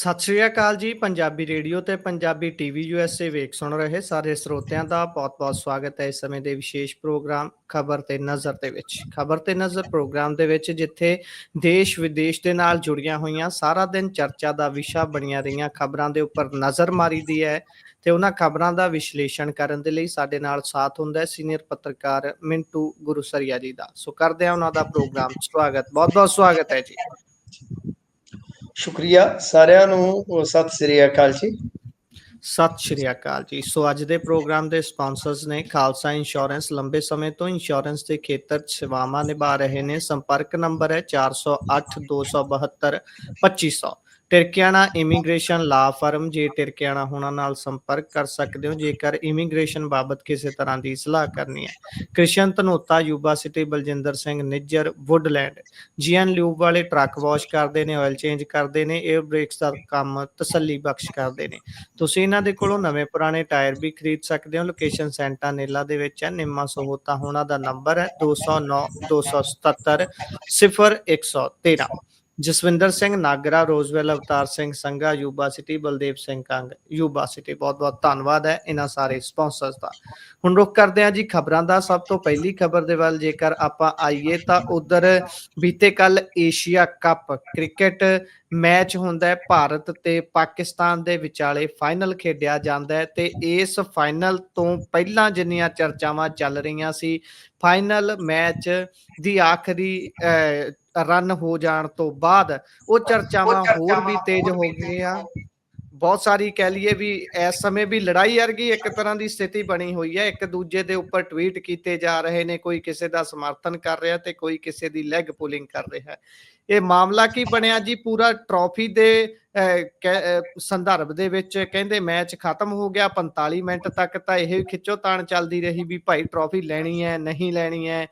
ਸਤਿ ਸ਼੍ਰੀ ਅਕਾਲ ਜੀ। ਪੰਜਾਬੀ ਰੇਡੀਓ ਤੇ ਪੰਜਾਬੀ ਟੀਵੀ USA ਵੇਖ ਸੁਣ ਰਹੇ ਸਾਰੇ ਸਰੋਤਿਆਂ ਦਾ ਬਹੁਤ-ਬਹੁਤ ਸਵਾਗਤ ਹੈ ਇਸ ਸਮੇਂ ਦੇ ਵਿਸ਼ੇਸ਼ ਪ੍ਰੋਗਰਾਮ ਖਬਰ ਤੇ ਨਜ਼ਰ ਦੇ ਵਿੱਚ। ਖਬਰ ਤੇ ਨਜ਼ਰ ਪ੍ਰੋਗਰਾਮ ਦੇ ਵਿੱਚ ਜਿੱਥੇ ਦੇਸ਼ ਵਿਦੇਸ਼ ਦੇ ਨਾਲ ਜੁੜੀਆਂ ਹੋਈਆਂ ਸਾਰਾ ਦਿਨ ਚਰਚਾ ਦਾ ਵਿਸ਼ਾ ਬਣੀਆਂ ਰਹੀਆਂ ਖਬਰਾਂ ਦੇ ਉੱਪਰ ਨਜ਼ਰ ਮਾਰੀਦੀ ਹੈ ਤੇ ਉਹਨਾਂ ਖਬਰਾਂ ਦਾ ਵਿਸ਼ਲੇਸ਼ਣ ਕਰਨ ਦੇ ਲਈ ਸਾਡੇ ਨਾਲ ਸਾਥ ਹੁੰਦਾ ਹੈ ਸੀਨੀਅਰ ਪੱਤਰਕਾਰ ਮਿੰਟੂ ਗੁਰੂਸਰੀਆ ਜੀ ਦਾ। ਸੋ ਕਰਦੇ ਹਾਂ ਉਹਨਾਂ ਦਾ ਪ੍ਰੋਗਰਾਮ ਸਵਾਗਤ, ਬਹੁਤ-ਬਹੁਤ ਸਵਾਗਤ ਹੈ ਜੀ। ਸ਼ੁਕਰੀਆ ਸਾਰਿਆਂ ਨੂੰ। ਸਤਿ ਸ੍ਰੀ ਅਕਾਲ ਜੀ। ਸਤਿ ਸ਼੍ਰੀ ਅਕਾਲ ਜੀ। ਸੋ ਅੱਜ ਦੇ ਪ੍ਰੋਗਰਾਮ ਦੇ ਸਪਾਂਸਰਸ ਨੇ ਖਾਲਸਾ ਇੰਸ਼ੋਰੈਂਸ। ਲੰਬੇ ਸਮੇਂ ਤੋਂ ਇੰਸ਼ੋਰੈਂਸ ਦੇ ਖੇਤਰ 'ਚ ਸੇਵਾਵਾਂ ਨਿਭਾ ਰਹੇ ਨੇ। ਸੰਪਰਕ ਨੰਬਰ ਹੈ 408 272 2500। ਟਿਰਕਿਆਣਾ ਇਮੀਗ੍ਰੇਸ਼ਨ ਲਾ ਫਰਮ। ਜੇ ਟਿਰਕਿਆਣਾ ਹੋਣਾ ਨਾਲ ਸੰਪਰਕ ਕਰ ਸਕਦੇ ਹੋ ਜੇਕਰ ਇਮੀਗ੍ਰੇਸ਼ਨ ਬਾਬਤ ਕਿਸੇ ਤਰ੍ਹਾਂ ਦੀ ਸਲਾਹ ਕਰਨੀ ਹੈ। Krishan Dhanota Yuba City Baljinder Singh Nijjar Woodland. GN lube ਵਾਲੇ ਟਰੱਕ ਵਾਸ਼ ਕਰਦੇ ਨੇ, ਆਇਲ ਚੇਂਜ ਕਰਦੇ ਨੇ, 에ਅਰ ਬ੍ਰੇਕਸ ਦਾ ਕੰਮ ਤਸੱਲੀ ਬਖਸ਼ ਕਰਦੇ ਨੇ। ਤੁਸੀਂ ਇਹਨਾਂ ਦੇ ਕੋਲੋਂ ਨਵੇਂ ਪੁਰਾਣੇ ਟਾਇਰ ਵੀ ਖਰੀਦ ਸਕਦੇ ਹੋ। ਲੋਕੇਸ਼ਨ ਸੈਂਟਾਨੇਲਾ ਦੇ ਵਿੱਚ ਹੈ। ਨਿੰਮਾ ਸਹੋਤਾ ਹੋਣਾ ਦਾ ਨੰਬਰ ਹੈ 209 277 0113। Jaswinder Singh Nagra Roseville Avtar Singh Sangha Yuba City Baldev Singh Kang Yuba City. ਬਹੁਤ ਬਹੁਤ ਧੰਨਵਾਦ ਹੈ ਇਹਨਾਂ ਸਾਰੇ ਸਪਾਂਸਰਸ ਦਾ। ਹੁਣ ਰੁਕ ਕਰਦੇ ਹਾਂ ਜੀ ਖਬਰਾਂ ਦਾ। ਸਭ ਤੋਂ ਪਹਿਲੀ ਖਬਰ ਦੇ ਵੱਲ ਜੇਕਰ ਆਪਾਂ ਆਈਏ ਤਾਂ ਉਧਰ ਬੀਤੇ ਕੱਲ ਏਸ਼ੀਆ ਕੱਪ ਕ੍ਰਿਕਟ ਮੈਚ ਹੁੰਦਾ ਹੈ। ਭਾਰਤ ਤੇ ਪਾਕਿਸਤਾਨ ਦੇ ਵਿਚਾਲੇ ਫਾਈਨਲ ਖੇਡਿਆ ਜਾਂਦਾ ਹੈ ਤੇ ਇਸ ਫਾਈਨਲ ਤੋਂ ਪਹਿਲਾਂ ਜਿੰਨੀਆਂ ਚਰਚਾਵਾਂ ਚੱਲ ਰਹੀਆਂ ਸੀ, ਫਾਈਨਲ ਮੈਚ ਦੀ ਆਖਰੀ ਰਨ ਹੋ ਜਾਣ ਤੋਂ ਬਾਅਦ ਉਹ ਚਰਚਾਵਾਂ ਹੋਰ ਵੀ ਤੇਜ਼ ਹੋ ਗਈਆਂ। ਬਹੁਤ ਸਾਰੀ ਕਹਿ ਲਈਏ ਵੀ ਇਸ ਸਮੇਂ ਵੀ ਲੜਾਈ ਵਰਗੀ ਇੱਕ ਤਰ੍ਹਾਂ ਦੀ ਸਥਿਤੀ ਬਣੀ ਹੋਈ ਹੈ। ਇੱਕ ਦੂਜੇ ਦੇ ਉੱਪਰ ਟਵੀਟ ਕੀਤੇ ਜਾ ਰਹੇ ਨੇ, ਕੋਈ ਕਿਸੇ ਦਾ ਸਮਰਥਨ ਕਰ ਰਿਹਾ ਤੇ ਕੋਈ ਕਿਸੇ ਦੀ ਲੈਗ ਪੁਲਿੰਗ ਕਰ ਰਿਹਾ। ਇਹ ਮਾਮਲਾ ਕੀ ਬਣਿਆ ਜੀ? ਪੂਰਾ ਟਰੋਫੀ ਦੇ ਸੰਦਰਭ ਦੇ ਵਿੱਚ ਕਹਿੰਦੇ ਮੈਚ ਖਤਮ ਹੋ ਗਿਆ। 45 ਮਿੰਟ ਤੱਕ ਤਾਂ ਇਹ ਖਿੱਚੋਤਾਣ ਚੱਲਦੀ ਰਹੀ ਵੀ ਭਾਈ ਟਰੋਫੀ ਲੈਣੀ ਹੈ ਨਹੀਂ ਲੈਣੀ ਹੈ।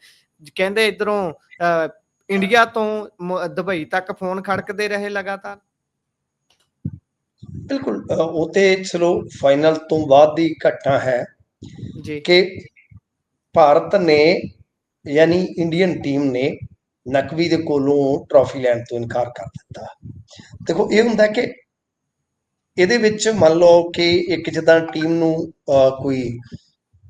ਕਹਿੰਦੇ ਇੱਧਰੋਂ ਇੰਡੀਆ ਤੋਂ ਦੁਬਈ ਤੱਕ ਫੋਨ ਖੜਕਦੇ ਰਹੇ ਲਗਾਤਾਰ। ਬਿਲਕੁਲ, ਉਹ ਤੇ ਚਲੋ ਫਾਈਨਲ ਤੋਂ ਬਾਅਦ ਦੀ ਘਟਨਾ ਹੈ ਜੀ ਕਿ ਭਾਰਤ ਨੇ ਯਾਨੀ ਇੰਡੀਅਨ ਟੀਮ ਨੇ ਨਕਵੀ ਦੇ ਕੋਲੋਂ ਟਰੋਫੀ ਲੈਣ ਤੋਂ ਇਨਕਾਰ ਕਰ ਦਿੱਤਾ। ਦੇਖੋ, ਇਹ ਹੁੰਦਾ ਕਿ ਇਹਦੇ ਵਿੱਚ ਮੰਨ ਲਓ ਕਿ ਇੱਕ ਜਿੱਦਾਂ ਟੀਮ ਨੂੰ ਕੋਈ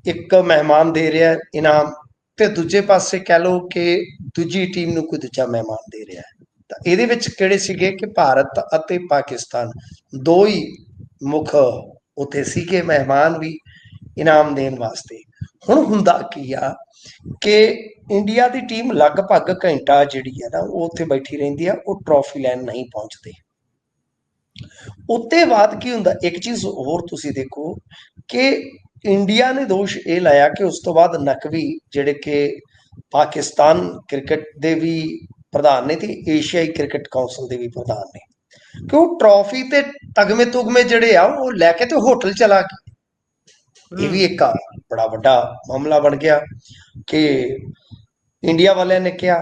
ਇੱਕ ਮਹਿਮਾਨ ਦੇ ਰਿਹਾ ਇਨਾਮ ਤੇ ਦੂਜੇ ਪਾਸੇ ਕਹਿ ਲਓ ਕਿ ਦੂਜੀ ਟੀਮ ਨੂੰ ਕੋਈ ਦੂਜਾ ਮਹਿਮਾਨ ਦੇ ਰਿਹਾ। ਤਾਂ ਇਹਦੇ ਵਿੱਚ ਕਿਹੜੇ ਸੀਗੇ ਕਿ ਭਾਰਤ ਅਤੇ ਪਾਕਿਸਤਾਨ ਦੋ ਹੀ ਮੁੱਖ ਉੱਥੇ ਸੀਗੇ ਮਹਿਮਾਨ ਵੀ ਇਨਾਮ ਦੇਣ ਵਾਸਤੇ। ਹੁਣ ਹੁੰਦਾ ਕੀ ਆ ਕਿ ਇੰਡੀਆ ਦੀ ਟੀਮ ਲਗਭਗ ਘੰਟਾ ਜਿਹੜੀ ਹੈ ਨਾ ਉਹ ਉੱਥੇ ਬੈਠੀ ਰਹਿੰਦੀ ਆ, ਉਹ ਟਰੋਫੀ ਲੈਣ ਨਹੀਂ ਪਹੁੰਚਦੇ। ਉੱਤੇ ਬਾਅਦ ਕੀ ਹੁੰਦਾ, ਇੱਕ ਚੀਜ਼ ਹੋਰ ਤੁਸੀਂ ਦੇਖੋ ਕਿ ਇੰਡੀਆ ਨੇ ਦੋਸ਼ ਇਹ ਲਾਇਆ ਕਿ ਉਸ ਤੋਂ ਬਾਅਦ ਨਕਵੀ ਜਿਹੜੇ ਕਿ ਪਾਕਿਸਤਾਨ ਕ੍ਰਿਕਟ ਦੇ ਵੀ ਪ੍ਰਧਾਨ ਨੇ ਤੇ ਏਸ਼ੀਆਈ ਕ੍ਰਿਕਟ ਕਾਉਂਸਲ ਦੇ ਵੀ ਪ੍ਰਧਾਨ ਨੇ, ਕਿ ਉਹ ਟਰੋਫੀ ਤੇ ਤਗਮੇ ਤੁਗਮੇ ਜਿਹੜੇ ਆ ਉਹ ਲੈ ਕੇ ਤੇ ਹੋਟਲ ਚਲਾ ਗਏ। ਇਹ ਵੀ ਇੱਕ ਬੜਾ ਵੱਡਾ ਮਾਮਲਾ ਬਣ ਗਿਆ ਕਿ ਇੰਡੀਆ ਵਾਲਿਆਂ ਨੇ ਕਿਹਾ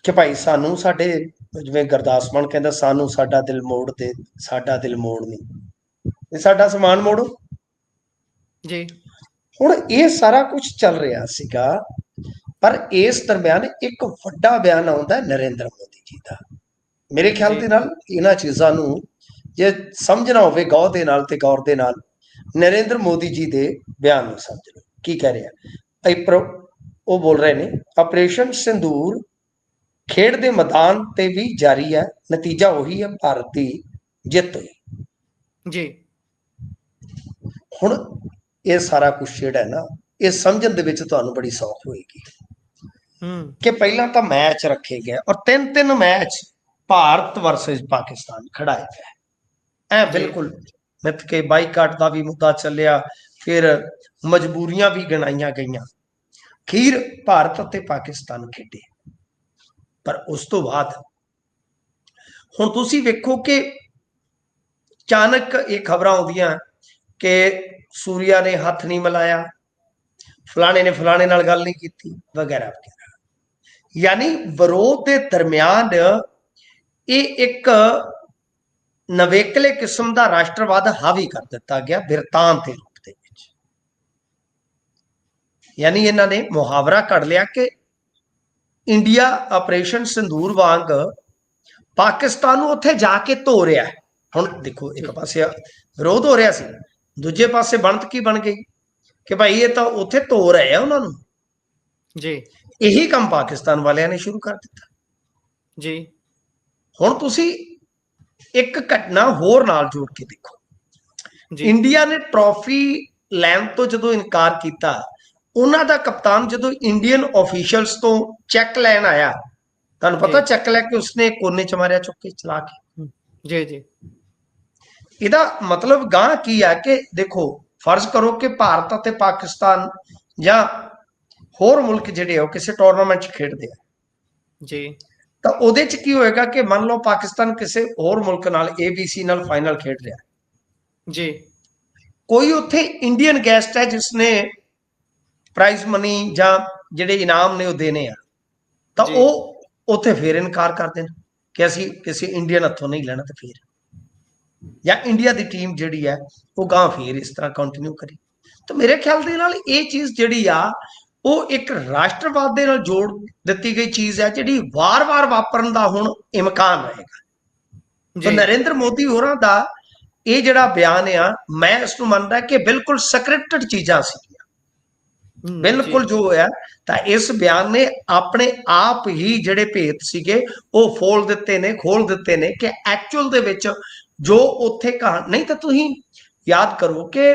ਕਿ ਭਾਈ ਸਾਨੂੰ ਸਾਡੇ, ਜਿਵੇਂ ਗੁਰਦਾਸ ਮਾਨ ਕਹਿੰਦਾ, ਸਾਨੂੰ ਸਾਡਾ ਦਿਲ ਮੋੜ ਦੇ, ਸਾਡਾ ਦਿਲ ਮੋੜ ਨਹੀਂ, ਸਾਡਾ ਸਮਾਨ ਮੋੜੋ ਜੀ। ਹੁਣ ਇਹ ਸਾਰਾ ਕੁਝ ਚੱਲ ਰਿਹਾ ਸੀਗਾ, ਪਰ ਇਸ ਦਰਮਿਆਨ ਇੱਕ ਵੱਡਾ ਬਿਆਨ ਆਉਂਦਾ ਨਰਿੰਦਰ ਮੋਦੀ ਜੀ ਦਾ। ਮੇਰੇ ਖਿਆਲ ਦੇ ਨਾਲ ਇਹਨਾਂ ਚੀਜ਼ਾਂ ਨੂੰ ਜੇ ਸਮਝਣਾ ਹੋਵੇ ਗੌਰ ਦੇ ਨਾਲ ਤੇ ਗੌਰ ਦੇ ਨਾਲ ਨਰਿੰਦਰ ਮੋਦੀ ਜੀ ਦੇ ਬਿਆਨ ਨੂੰ ਸਮਝ ਲਓ। ਕੀ ਕਹਿ ਰਿਹਾ? ਉਹ ਬੋਲ ਰਹੇ ਨੇ, ਆਪਰੇਸ਼ਨ ਸਿੰਦੂਰ ਖੇਡ ਦੇ ਮੈਦਾਨ ਤੇ ਵੀ ਜਾਰੀ ਹੈ, ਨਤੀਜਾ ਉਹੀ ਹੈ, ਭਾਰਤ ਦੀ ਜਿੱਤ ਹੋਈ ਜੀ। ਹੁਣ ਇਹ ਸਾਰਾ ਕੁਝ ਜਿਹੜਾ ਹੈ ਨਾ, ਇਹ ਸਮਝਣ ਦੇ ਵਿੱਚ ਤੁਹਾਨੂੰ ਬੜੀ ਸੌਖ ਹੋਏਗੀ ਕਿ ਪਹਿਲਾਂ ਤਾਂ ਮੈਚ ਰੱਖੇ ਗਏ ਔਰ ਤਿੰਨ ਮੈਚ ਭਾਰਤ ਵਰਸਸ ਪਾਕਿਸਤਾਨ ਖੜਾਏ ਗਏ। ਬਿਲਕੁਲ ਮਿੱਥ ਕੇ ਬਾਈਕਾਟ ਦਾ ਵੀ ਮੁੱਦਾ ਚੱਲਿਆ, ਫਿਰ ਮਜਬੂਰੀਆਂ ਵੀ ਗਿਣਾਈਆਂ ਗਈਆਂ। ਅਖੀਰ ਭਾਰਤ ਅਤੇ ਪਾਕਿਸਤਾਨ ਖੇਡੇ। ਪਰ ਉਸ ਤੋਂ ਬਾਅਦ ਹੁਣ ਤੁਸੀਂ ਵੇਖੋ ਕਿ ਅਚਾਨਕ ਇਹ ਖਬਰਾਂ ਆਉਂਦੀਆਂ ਕਿ ਸੂਰਿਆ ਨੇ ਹੱਥ ਨਹੀਂ ਮਿਲਾਇਆ, ਫਲਾਣੇ ਨੇ ਫਲਾਣੇ ਨਾਲ ਗੱਲ ਨਹੀਂ ਕੀਤੀ, ਵਗੈਰਾ ਵਗੈਰਾ। ਯਾਨੀ ਵਿਰੋਧ ਦੇ ਦਰਮਿਆਨ ਇਹ ਇੱਕ ਨਵੇਕਲੇ ਕਿਸਮ ਦਾ ਰਾਸ਼ਟਰਵਾਦ ਹਾਵੀ ਕਰ ਦਿੱਤਾ ਗਿਆ ਬਿਰਤਾਂਤ ਦੇ ਰੂਪ ਦੇ ਵਿੱਚ। ਯਾਨੀ ਇਹਨਾਂ ਨੇ ਮੁਹਾਵਰਾ ਕੱਢ ਲਿਆ ਕਿ ਇੰਡੀਆ ਆਪਰੇਸ਼ਨ ਸਿੰਦੂਰ ਵਾਂਗ ਪਾਕਿਸਤਾਨ ਨੂੰ ਉੱਥੇ ਜਾ ਕੇ ਧੋ ਰਿਹਾ। ਹੁਣ ਦੇਖੋ, ਇੱਕ ਪਾਸੇ ਵਿਰੋਧ ਹੋ ਰਿਹਾ ਸੀ, ਦੂਜੇ ਪਾਸੇ ਬਣਤ ਕੀ ਬਣ ਗਈ ਕਿ ਭਾਈ ਇਹ ਤਾਂ ਉੱਥੇ ਧੋ ਰਹੇ ਆ ਉਹਨਾਂ ਨੂੰ ਜੀ। ਇਹੀ ਕੰਮ ਪਾਕਿਸਤਾਨ ਵਾਲਿਆਂ ਨੇ ਸ਼ੁਰੂ ਕਰ ਦਿੱਤਾ ਜੀ। ਹੁਣ ਤੁਸੀਂ ਇੱਕ ਘਟਨਾ ਹੋਰ ਨਾਲ ਜੋੜ ਕੇ ਦੇਖੋ, ਇੰਡੀਆ ਨੇ ਟਰॉफी ਲੈਣ ਤੋਂ ਜਦੋਂ ਇਨਕਾਰ ਕੀਤਾ, ਉਹਨਾਂ ਦਾ ਕਪਤਾਨ ਜਦੋਂ ਇੰਡੀਅਨ ਆਫੀਸ਼ੀਅਲਸ ਤੋਂ ਚੈੱਕ ਲੈਣ ਆਇਆ, ਤੁਹਾਨੂੰ ਪਤਾ ਚੈੱਕ ਲੈ ਕੇ ਉਸਨੇ ਕੋਨੇ ਚ ਮਾਰਿਆ ਚੁੱਕ ਕੇ ਚਲਾ ਕੇ। ਜੀ ਜੀ। ਇਹਦਾ ਮਤਲਬ ਗਾਂ ਕੀ ਹੈ ਕਿ ਦੇਖੋ, ਫਰਜ਼ ਕਰੋ ਕਿ ਭਾਰਤ ਅਤੇ ਪਾਕਿਸਤਾਨ ਜਾਂ ਹੋਰ ਮੁਲਕ ਜਿਹੜੇ ਉਹ ਕਿਸੇ ਟੂਰਨਾਮੈਂਟ 'ਚ ਖੇਡਦੇ ਆ ਜੀ, ਤਾਂ ਉਹਦੇ 'ਚ ਕੀ ਹੋਏਗਾ ਕਿ ਮੰਨ ਲਓ ਪਾਕਿਸਤਾਨ ਕਿਸੇ ਹੋਰ ਮੁਲਕ ਨਾਲ ABC ਨਾਲ ਫਾਈਨਲ ਖੇਡ ਰਿਹਾ ਜੀ, ਕੋਈ ਉੱਥੇ ਇੰਡੀਅਨ ਗੈਸਟ ਹੈ ਜਿਸਨੇ ਪ੍ਰਾਈਜ਼ ਮਨੀ ਜਾਂ ਜਿਹੜੇ ਇਨਾਮ ਨੇ ਉਹ ਦੇਣੇ ਆ, ਤਾਂ ਉਹ ਉੱਥੇ ਫੇਰ ਇਨਕਾਰ ਕਰ ਦੇਣ ਕਿ ਅਸੀਂ ਕਿਸੇ ਇੰਡੀਅਨ ਹੱਥੋਂ ਨਹੀਂ ਲੈਣਾ, ਤੇ ਫੇਰ ਜਾਂ ਇੰਡੀਆ ਦੀ ਟੀਮ ਜਿਹੜੀ ਹੈ ਉਹ ਗਾਂ ਫੇਰ ਇਸ ਤਰ੍ਹਾਂ ਕੰਟੀਨਿਊ ਕਰੀ। ਤਾਂ ਮੇਰੇ ਖਿਆਲ ਦੇ ਨਾਲ ਇਹ ਚੀਜ਼ ਜਿਹੜੀ ਆ ਉਹ ਇੱਕ ਰਾਸ਼ਟਰਵਾਦ ਦੇ ਨਾਲ ਜੋੜ ਦਿੱਤੀ ਗਈ ਚੀਜ਼ ਹੈ, ਜਿਹੜੀ ਵਾਰ-ਵਾਰ ਵਾਪਰਨ ਦਾ ਹੁਣ ਇਮਕਾਨ ਰਹੇਗਾ। ਤਾਂ ਨਰਿੰਦਰ ਮੋਦੀ ਹੋਰਾਂ ਦਾ ਇਹ ਜਿਹੜਾ ਬਿਆਨ ਆ, ਮੈਂ ਇਸ ਨੂੰ ਮੰਨਦਾ ਕਿ ਬਿਲਕੁਲ ਸਕ੍ਰਿਪਟਡ ਚੀਜ਼ਾਂ ਸੀਗੀਆਂ, ਬਿਲਕੁਲ ਜੋ ਹੋਇਆ। ਤਾਂ ਇਸ ਬਿਆਨ ਨੇ ਆਪਣੇ ਆਪ ਹੀ ਜਿਹੜੇ ਭੇਤ ਸੀਗੇ ਉਹ ਖੋਲ ਦਿੱਤੇ ਨੇ ਕਿ ਐਕਚੁਅਲ ਦੇ ਵਿੱਚ ਜੋ ਉੱਥੇ ਕਹਾਣੀ ਨਹੀਂ। ਤਾਂ ਤੁਸੀਂ ਯਾਦ ਕਰੋ ਕਿ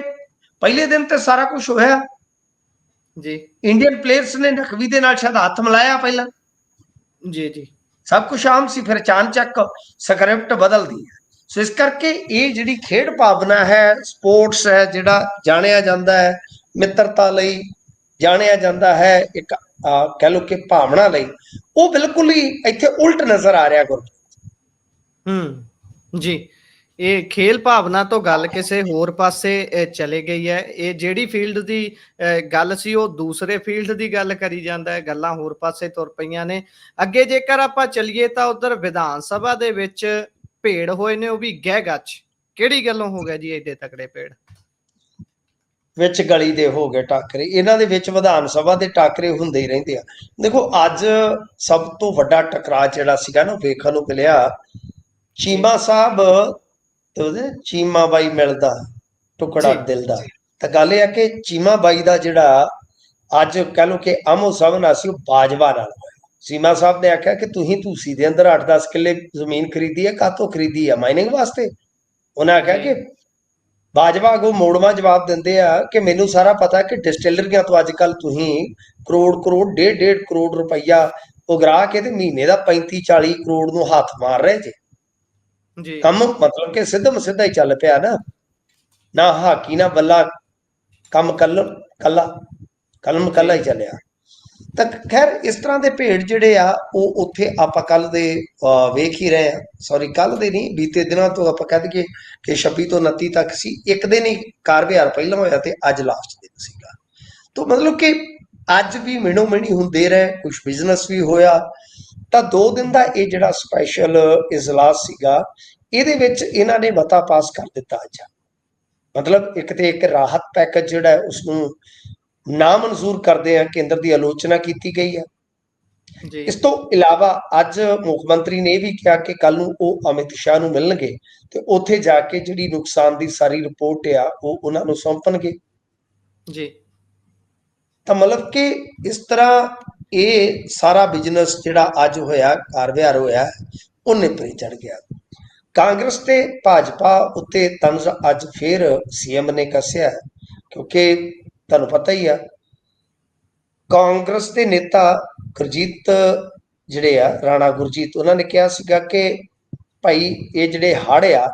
ਪਹਿਲੇ ਦਿਨ ਤੇ ਸਾਰਾ ਕੁਝ ਹੋਇਆ ਜੀ, ਇੰਡੀਅਨ ਪਲੇਅਰਸ ਨੇ ਨਕਵੀ ਦੇ ਨਾਲ ਸ਼ਾਇਦ ਹੱਥ ਮਿਲਾਇਆ ਪਹਿਲਾਂ, ਜੀ ਜੀ, ਸਭ ਕੁਝ ਆਮ ਸੀ, ਫਿਰ ਅਚਾਨਕ ਸਕ੍ਰਿਪਟ ਬਦਲਦੀ ਹੈ। ਸੋ ਇਸ ਕਰਕੇ ਇਹ ਜਿਹੜੀ ਖੇਡ ਭਾਵਨਾ ਹੈ, ਸਪੋਰਟਸ ਹੈ, ਜਿਹੜਾ ਜਾਣਿਆ ਜਾਂਦਾ ਹੈ ਮਿੱਤਰਤਾ ਲਈ, ਜਾਣਿਆ ਜਾਂਦਾ ਹੈ ਇੱਕ ਕਹਿ ਲਓ ਕਿ ਭਾਵਨਾ ਲਈ, ਉਹ ਬਿਲਕੁਲ ਹੀ ਇੱਥੇ ਉਲਟ ਨਜ਼ਰ ਆ ਰਿਹਾ ਗੁਰੂ। ਜੀ, ਇਹ ਖੇਲ ਭਾਵਨਾ ਤੋਂ ਗੱਲ ਕਿਸੇ ਹੋਰ ਪਾਸੇ ਚਲੇ ਗਈ ਹੈ। ਇਹ ਜਿਹੜੀ ਫੀਲਡ ਦੀ ਗੱਲ ਸੀ ਉਹ ਦੂਸਰੇ ਫੀਲਡ ਦੀ ਗੱਲ ਕਰੀ ਜਾਂਦਾ ਹੈ, ਗੱਲਾਂ ਹੋਰ ਪਾਸੇ ਤੁਰ ਪਈਆਂ ਨੇ। ਅੱਗੇ ਜੇਕਰ ਆਪਾਂ ਚੱਲੀਏ ਤਾਂ ਉਧਰ ਵਿਧਾਨ ਸਭਾ ਦੇ ਵਿੱਚ ਭੇੜ ਹੋਏ ਨੇ, ਉਹ ਵੀ ਗਹਿ ਗੱਚ। ਕਿਹੜੀ ਗੱਲੋਂ ਹੋ ਗਿਆ ਜੀ ਏਡੇ ਤਕੜੇ ਭੇੜ? ਵਿੱਚ ਗਲੀ ਦੇ ਹੋ ਗਏ ਟਾਕਰੇ, ਇਹਨਾਂ ਦੇ ਵਿੱਚ ਵਿਧਾਨ ਸਭਾ ਦੇ ਟਾਕਰੇ ਹੁੰਦੇ ਹੀ ਰਹਿੰਦੇ ਆ। ਦੇਖੋ, ਅੱਜ ਸਭ ਤੋਂ ਵੱਡਾ ਟਕਰਾਅ ਜਿਹੜਾ ਸੀਗਾ ਨਾ ਵੇਖਣ ਨੂੰ ਮਿਲਿਆ, ਚੀਮਾ ਸਾਹਿਬ ਤੇ ਚੀਮਾ ਬਾਈ ਮਿਲਦਾ ਟੁਕੜਾ ਦਿਲ ਦਾ। ਤਾਂ ਗੱਲ ਇਹ ਆ ਕਿ ਚੀਮਾ ਬਾਈ ਦਾ ਜਿਹੜਾ ਅੱਜ ਕਹਿ ਲਓ ਕਿ ਆਮੋ ਸਾਹਮਣਾ ਸੀ, ਉਹ ਬਾਜਵਾ ਨਾਲ ਹੋਇਆ। ਚੀਮਾ ਸਾਹਿਬ ਨੇ ਆਖਿਆ ਕਿ ਤੁਸੀਂ ਦੇ ਅੰਦਰ 8-10 ਕਿੱਲੇ ਜ਼ਮੀਨ ਖਰੀਦੀ ਹੈ, ਕਾਹਤੋਂ ਖਰੀਦੀ ਹੈ? ਮਾਈਨਿੰਗ ਵਾਸਤੇ। ਉਹਨੇ ਆਖਿਆ ਕਿ ਬਾਜਵਾ ਅੱਗੋਂ ਮੋੜਵਾਂ ਜਵਾਬ ਦਿੰਦੇ ਆ ਕਿ ਮੈਨੂੰ ਸਾਰਾ ਪਤਾ ਕਿ ਡਿਸਟਿਲਰੀਆਂ ਤੋਂ ਅੱਜ ਕੱਲ ਤੁਸੀਂ ਕਰੋੜ 1.5 ਕਰੋੜ ਰੁਪਈਆ ਉਗਰਾ ਕੇ ਤੇ ਮਹੀਨੇ ਦਾ 35-40 ਕਰੋੜ ਨੂੰ ਹੱਥ ਮਾਰ ਰਹੇ ਜੇ। ਕੰਮ ਮਤਲਬ ਕਿ ਸਿੱਧਮ ਸਿੱਧਾ ਹੀ ਚੱਲ ਪਿਆ ਨਾ ਹਾਕੀ ਨਾ ਬੱਲਾ, ਕੰਮ ਕਲਮ ਕੱਲਾ ਹੀ ਚੱਲਿਆ। ਤਾਂ ਖੈਰ ਇਸ ਤਰ੍ਹਾਂ ਦੇ ਭੇਡ ਜਿਹੜੇ ਆ ਉਹ ਉੱਥੇ ਆਪਾਂ ਕੱਲ ਦੇ ਵੇਖ ਹੀ ਰਹੇ ਆ। ਕੱਲ ਦੇ ਨਹੀਂ, ਬੀਤੇ ਦਿਨਾਂ ਤੋਂ ਆਪਾਂ ਕਹਿ ਦਈਏ ਕਿ 26 ਤੋਂ 29 ਤੱਕ ਸੀ। ਇੱਕ ਦਿਨ ਹੀ ਕਾਰ ਵਿਹਾਰ ਪਹਿਲਾਂ ਹੋਇਆ ਤੇ ਅੱਜ ਲਾਸਟ ਦਿਨ ਸੀਗਾ। ਤਾਂ ਮਤਲਬ ਕਿ ਅੱਜ ਵੀ ਮਿਣੋ ਮਿਣੀ ਹੁੰਦੇ ਰਹੇ, ਕੁਝ ਬਿਜ਼ਨਸ ਵੀ ਹੋਇਆ। ਤਾਂ 2 ਦਿਨ ਦਾ ਇਹ ਜਿਹੜਾ ਸਪੈਸ਼ਲ ਇਜਲਾਸ ਸੀਗਾ, ਇਹਦੇ ਵਿੱਚ ਇਹਨਾਂ ਨੇ ਮਤਾ ਪਾਸ ਕਰ ਦਿੱਤਾ ਅੱਜ। ਮਤਲਬ ਇੱਕ ਤੇ ਇੱਕ ਰਾਹਤ ਪੈਕੇਜ ਜਿਹੜਾ ਹੈ ਉਸਨੂੰ ਨਾ ਮਨਜ਼ੂਰ ਕਰਦੇ ਆ, ਕੇਂਦਰ ਦੀ ਆਲੋਚਨਾ ਕੀਤੀ ਗਈ ਹੈ। ਇਸ ਤੋਂ ਇਲਾਵਾ ਅੱਜ ਮੁੱਖ ਮੰਤਰੀ ਨੇ ਇਹ ਵੀ ਕਿਹਾ ਕਿ ਕੱਲ ਨੂੰ ਉਹ ਅਮਿਤ ਸ਼ਾਹ ਨੂੰ ਮਿਲਣਗੇ ਤੇ ਉੱਥੇ ਜਾ ਕੇ ਜਿਹੜੀ ਨੁਕਸਾਨ ਦੀ ਸਾਰੀ ਰਿਪੋਰਟ ਆ ਉਹ ਉਹਨਾਂ ਨੂੰ ਸੌਂਪਣਗੇ ਜੀ। ਤਾਂ ਮਤਲਬ ਕਿ ਇਸ ਤਰ੍ਹਾਂ ਇਹ ਸਾਰਾ ਬਿਜ਼ਨਸ ਜਿਹੜਾ ਅੱਜ ਹੋਇਆ, ਕਾਰ ਵਿਹਾਰ ਹੋਇਆ, ਉਹ ਨੇਪਰੇ ਚੜ ਗਿਆ। ਕਾਂਗਰਸ ਤੇ ਭਾਜਪਾ ਉੱਤੇ ਤੰਜ਼ ਅੱਜ ਫਿਰ CM ਨੇ ਕੱਸਿਆ, ਕਿਉਂਕਿ ਤੁਹਾਨੂੰ ਪਤਾ ਹੀ ਆ ਕਾਂਗਰਸ ਦੇ ਨੇਤਾ ਗੁਰਜੀਤ ਜਿਹੜੇ ਆ, ਰਾਣਾ ਗੁਰਜੀਤ, ਉਹਨਾਂ ਨੇ ਕਿਹਾ ਸੀਗਾ ਕਿ ਭਾਈ ਇਹ ਜਿਹੜੇ ਹੜ੍ਹ ਆ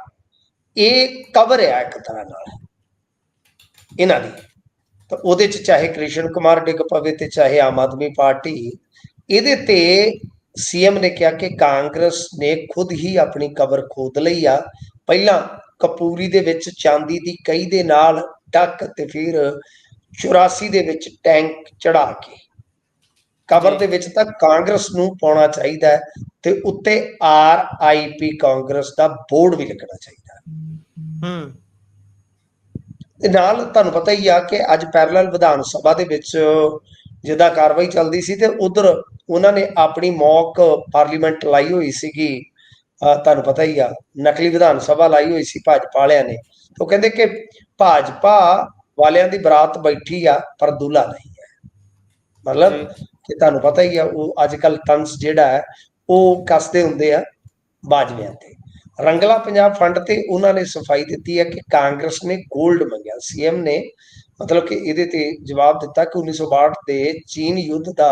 ਇਹ ਕਵਰ ਆ ਇੱਕ ਤਰ੍ਹਾਂ ਨਾਲ ਇਹਨਾਂ ਦੀ। ਤਾਂ ਉਹਦੇ 'ਚ ਚਾਹੇ ਕ੍ਰਿਸ਼ਨ ਕੁਮਾਰ ਡਿੱਗ ਪਵੇ ਤੇ ਚਾਹੇ ਆਮ ਆਦਮੀ ਪਾਰਟੀ, ਇਹਦੇ ਤੇ CM ਨੇ ਕਿਹਾ ਕਿ ਕਾਂਗਰਸ ਨੇ ਖੁਦ ਹੀ ਆਪਣੀ ਕਬਰ ਖੋਦ ਲਈ ਆ। ਪਹਿਲਾਂ ਕਪੂਰੀ ਦੇ ਵਿੱਚ ਚਾਂਦੀ ਦੀ ਕਈ ਦੇ ਨਾਲ ਢੱਕ ਤੇ ਫਿਰ 84 ਦੇ ਵਿੱਚ ਟੈਂਕ ਚੜਾ ਕੇ ਕਬਰ ਦੇ ਵਿੱਚ ਤਾਂ ਕਾਂਗਰਸ ਨੂੰ ਪਾਉਣਾ ਚਾਹੀਦਾ ਹੈ ਤੇ ਉੱਤੇ RIP ਕਾਂਗਰਸ ਦਾ ਬੋਰਡ ਵੀ ਲੱਗਣਾ ਚਾਹੀਦਾ। ਤੇ ਨਾਲ ਤੁਹਾਨੂੰ ਪਤਾ ਹੀ ਆ ਕਿ ਅੱਜ ਪੈਰਲਲ ਵਿਧਾਨ ਸਭਾ ਦੇ ਵਿੱਚ ਜਿੱਦਾਂ ਕਾਰਵਾਈ ਚੱਲਦੀ ਸੀ ਤੇ ਉਧਰ ਉਹਨਾਂ ਨੇ ਆਪਣੀ ਮੌਕ ਪਾਰਲੀਮੈਂਟ ਲਾਈ ਹੋਈ ਸੀਗੀ ਤੁਹਾਨੂੰ ਪਤਾ ਹੀ ਆ, ਨਕਲੀ ਵਿਧਾਨ ਸਭਾ ਲਾਈ ਹੋਈ ਸੀ ਭਾਜਪਾ ਵਾਲਿਆਂ ਨੇ। ਉਹ ਕਹਿੰਦੇ ਕਿ ਭਾਜਪਾ ਵਾਲਿਆਂ ਦੀ ਬਰਾਤ ਬੈਠੀ ਆ ਪਰ ਦੁੱਲਾ ਨਹੀਂ ਹੈ। ਮਤਲਬ ਕਿ ਤੁਹਾਨੂੰ ਪਤਾ ਹੀ ਆ, ਉਹ ਅੱਜ ਕੱਲ ਤੰਸ ਜਿਹੜਾ ਹੈ ਉਹ ਕੱਸਦੇ ਹੁੰਦੇ ਆ ਬਾਜਵਿਆਂ ਤੇ। ਰੰਗਲਾ ਪੰਜਾਬ ਫੰਡ ਤੇ ਉਹਨਾਂ ਨੇ ਸਫਾਈ ਦਿੱਤੀ ਹੈ ਕਿ ਕਾਂਗਰਸ ਨੇ ਗੋਲਡ ਮੰਗਿਆ। ਸੀਐਮ ਨੇ ਮਤਲਬ ਕਿ ਇਹਦੇ ਤੇ ਜਵਾਬ ਦਿੱਤਾ ਕਿ 1962 ਦੇ ਚੀਨ ਯੁੱਧ ਦਾ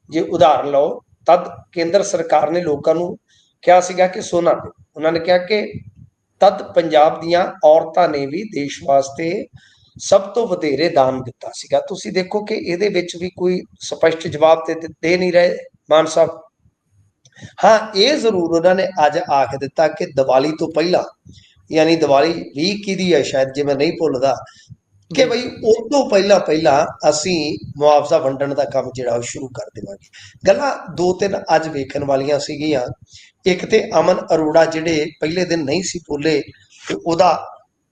ਜੇ ਉਦਾਹਰਨ ਲਓ, ਤਦ ਕੇਂਦਰ ਸਰਕਾਰ ਨੇ ਲੋਕਾਂ ਨੂੰ ਕਿਹਾ ਸੀਗਾ ਕਿ ਸੋਨਾ ਦਿਓ। ਉਹਨਾਂ ਨੇ ਕਿਹਾ ਕਿ ਤਦ ਪੰਜਾਬ ਦੀਆਂ ਔਰਤਾਂ ਨੇ ਵੀ ਦੇਸ਼ ਵਾਸਤੇ ਸਭ ਤੋਂ ਵਧੇਰੇ ਦਾਨ ਦਿੱਤਾ ਸੀਗਾ। ਤੁਸੀਂ ਦੇਖੋ ਕਿ ਇਹਦੇ ਵਿੱਚ ਵੀ ਕੋਈ ਸਪਸ਼ਟ ਜਵਾਬ ਤੇ ਦੇ ਨਹੀਂ ਰਹੇ ਮਾਨ ਸਾਹਿਬ। ਹਾਂ, ਇਹ ਜ਼ਰੂਰ ਉਹਨਾਂ ਨੇ ਅੱਜ ਆਖ ਦਿੱਤਾ ਕਿ ਦੀਵਾਲੀ ਤੋਂ ਪਹਿਲਾਂ, ਯਾਨੀ ਦੀਵਾਲੀ 2021 ਦੀ ਹੈ ਸ਼ਾਇਦ, ਜੇ ਮੈਂ ਨਹੀਂ ਭੁੱਲਦਾ, ਕਿ ਬਈ ਉਹ ਤੋਂ ਪਹਿਲਾਂ ਅਸੀਂ ਮੁਆਵਜ਼ਾ ਵੰਡਣ ਦਾ ਕੰਮ ਜਿਹੜਾ ਉਹ ਸ਼ੁਰੂ ਕਰ ਦੇਵਾਂਗੇ। ਗੱਲਾਂ ਦੋ ਤਿੰਨ ਅੱਜ ਵੇਖਣ ਵਾਲੀਆਂ ਸੀਗੀਆਂ। ਇੱਕ ਤੇ ਅਮਨ ਅਰੋੜਾ ਜਿਹੜੇ ਪਹਿਲੇ ਦਿਨ ਨਹੀਂ ਸੀ ਬੋਲੇ, ਤੇ ਉਹਦਾ